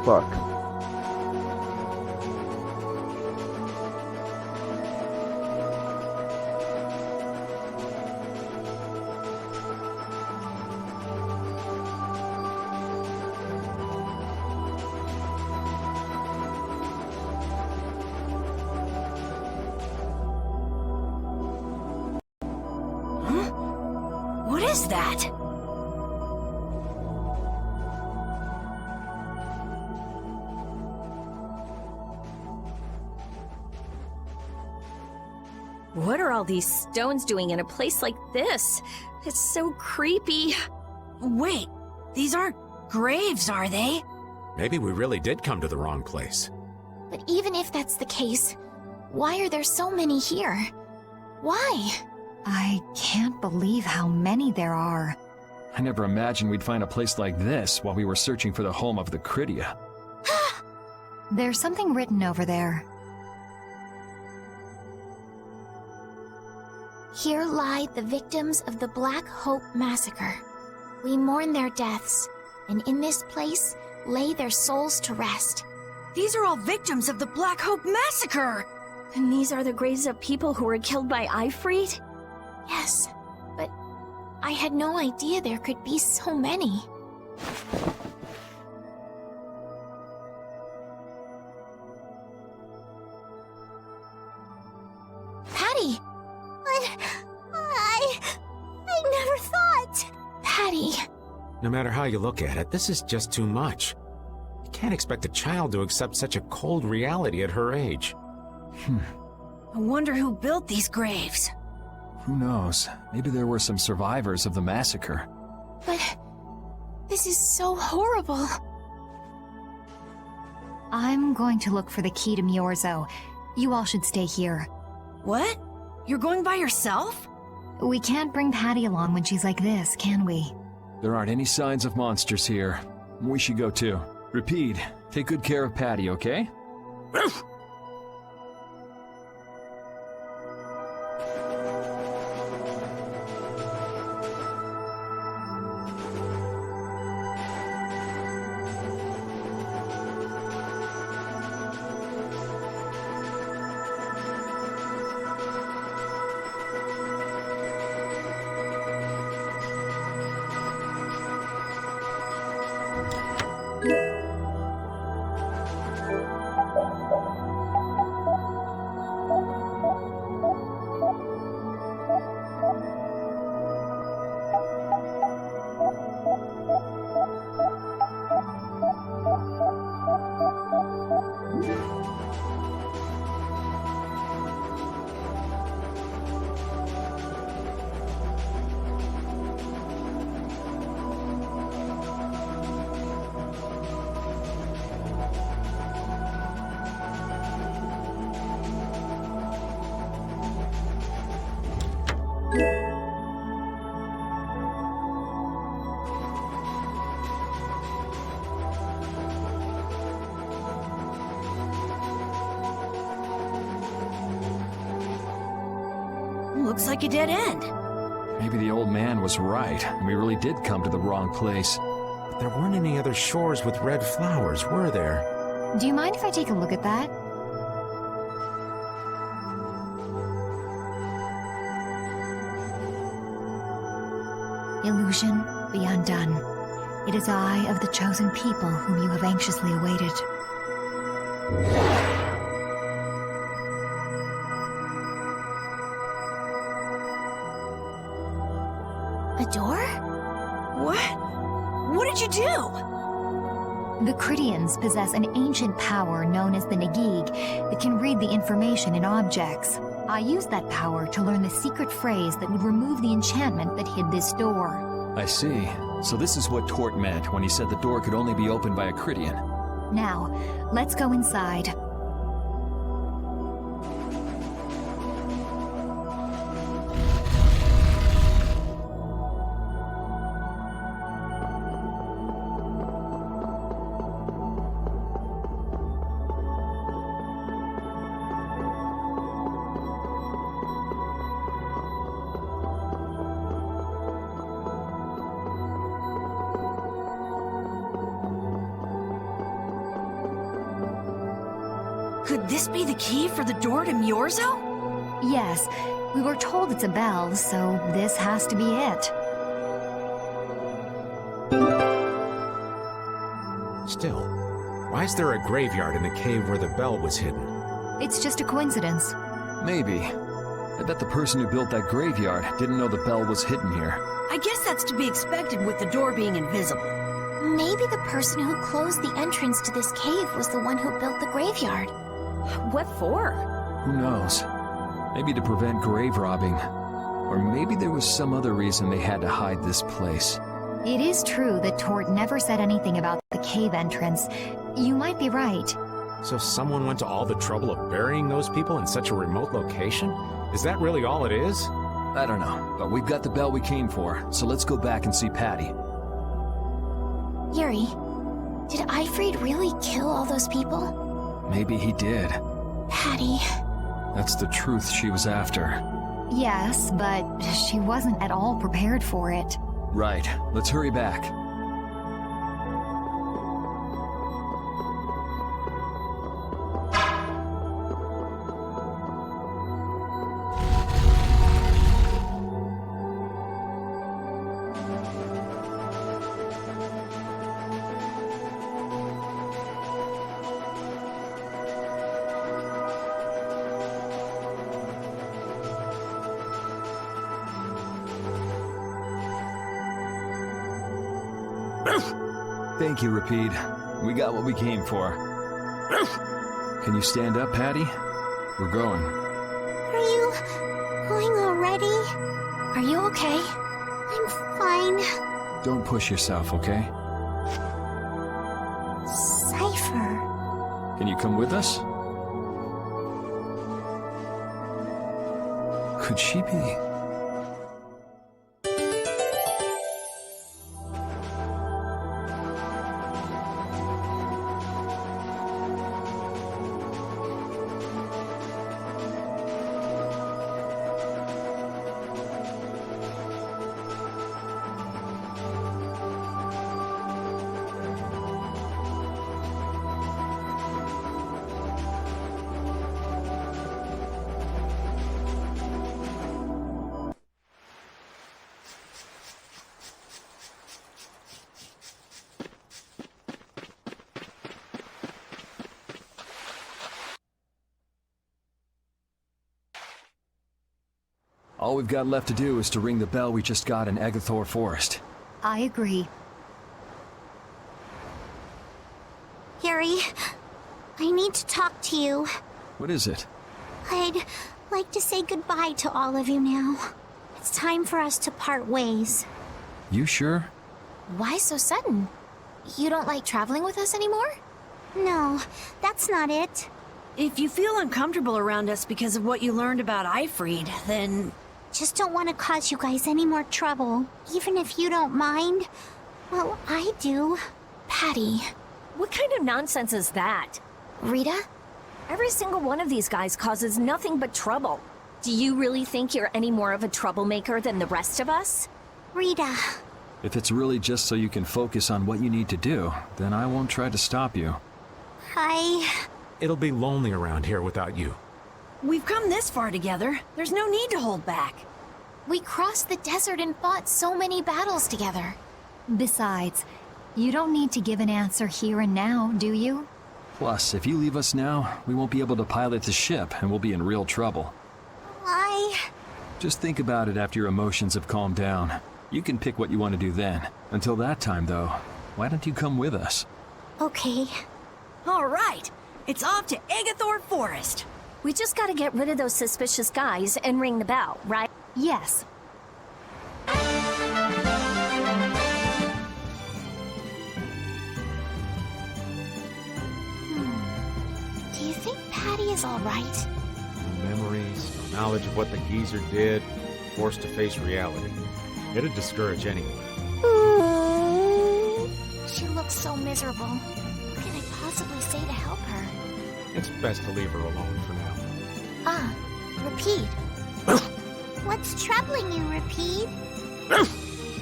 Fuck. What is that? What are all these stones doing in a place like this? It's so creepy. Wait, these aren't graves, are they? Maybe we really did come to the wrong place. But even if that's the case, why are there so many here? Why? I can't believe how many there are. I never imagined we'd find a place like this while we were searching for the home of the Critia. There's something written over there. Here lie the victims of the Black Hope Massacre. We mourn their deaths, and in this place lay their souls to rest. These are all victims of the Black Hope Massacre! And these are the graves of people who were killed by Ifrit? Yes, but I had no idea there could be so many. Patty! I never thought! Patty! No matter how you look at it, this is just too much. You can't expect a child to accept such a cold reality at her age. I wonder who built these graves. Who knows? Maybe there were some survivors of the massacre. But this is so horrible. I'm going to look for the key to Myorzo. You all should stay here. What? You're going by yourself? We can't bring Patty along when she's like this, can we? There aren't any signs of monsters here. We should go too. Repeat, take good care of Patty, okay? Looks like a dead end. Maybe the old man was right, and we really did come to the wrong place. But there weren't any other shores with red flowers, were there? Do you mind if I take a look at that? Illusion, be undone. It is I of the chosen people whom you have anxiously awaited. A door? What? What did you do? The Critians possess an ancient power known as the Negig that can read the information in objects. I used that power to learn the secret phrase that would remove the enchantment that hid this door. I see. So this is what Tort meant when he said the door could only be opened by a Critian. Now, let's go inside. Could this be the key for the door to Myorzo? Yes, we were told it's a bell, so this has to be it. Still, why is there a graveyard in the cave where the bell was hidden? It's just a coincidence. Maybe. I bet the person who built that graveyard didn't know the bell was hidden here. I guess that's to be expected with the door being invisible. Maybe the person who closed the entrance to this cave was the one who built the graveyard. What for? Who knows? Maybe to prevent grave robbing. Or maybe there was some other reason they had to hide this place. It is true that Tort never said anything about the cave entrance. You might be right. So someone went to all the trouble of burying those people in such a remote location? Is that really all it is? I don't know, but we've got the bell we came for, so let's go back and see Patty. Yuri, did Eifried really kill all those people? Maybe he did. Patty. That's the truth she was after. Yes, but she wasn't at all prepared for it. Right. Let's hurry back. Thank you, Rapide. We got what we came for. Can you stand up, Patty? We're going. Are you going already? Are you okay? I'm fine. Don't push yourself, okay? Cypher. Can you come with us? Could she be? All we've got left to do is to ring the bell we just got in Egathor Forest. I agree. Yuri, I need to talk to you. What is it? I'd like to say goodbye to all of you now. It's time for us to part ways. You sure? Why so sudden? You don't like traveling with us anymore? No, that's not it. If you feel uncomfortable around us because of what you learned about Eifried, then... Just don't want to cause you guys any more trouble, even if you don't mind. Well, I do. Patty. What kind of nonsense is that? Rita? Every single one of these guys causes nothing but trouble. Do you really think you're any more of a troublemaker than the rest of us? Rita. If it's really just so you can focus on what you need to do, then I won't try to stop you. It'll be lonely around here without you. We've come this far together. There's no need to hold back. We crossed the desert and fought so many battles together. Besides, you don't need to give an answer here and now, do you? Plus, if you leave us now, we won't be able to pilot the ship and we'll be in real trouble. Just think about it after your emotions have calmed down. You can pick what you want to do then. Until that time, though, why don't you come with us? Okay. All right. It's off to Egathor Forest. We just gotta get rid of those suspicious guys and ring the bell, right? Yes. you think Patty is alright? Memories, knowledge of what the geezer did, forced to face reality. It'd discourage anyone. She looks so miserable. What can I possibly say to help her? It's best to leave her alone for now. Ah, Rapide. What's troubling you, Rapide?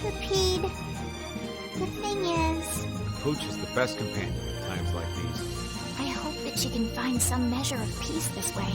Rapide. The thing is... Pooch is the best companion at times like these. I hope that she can find some measure of peace this way.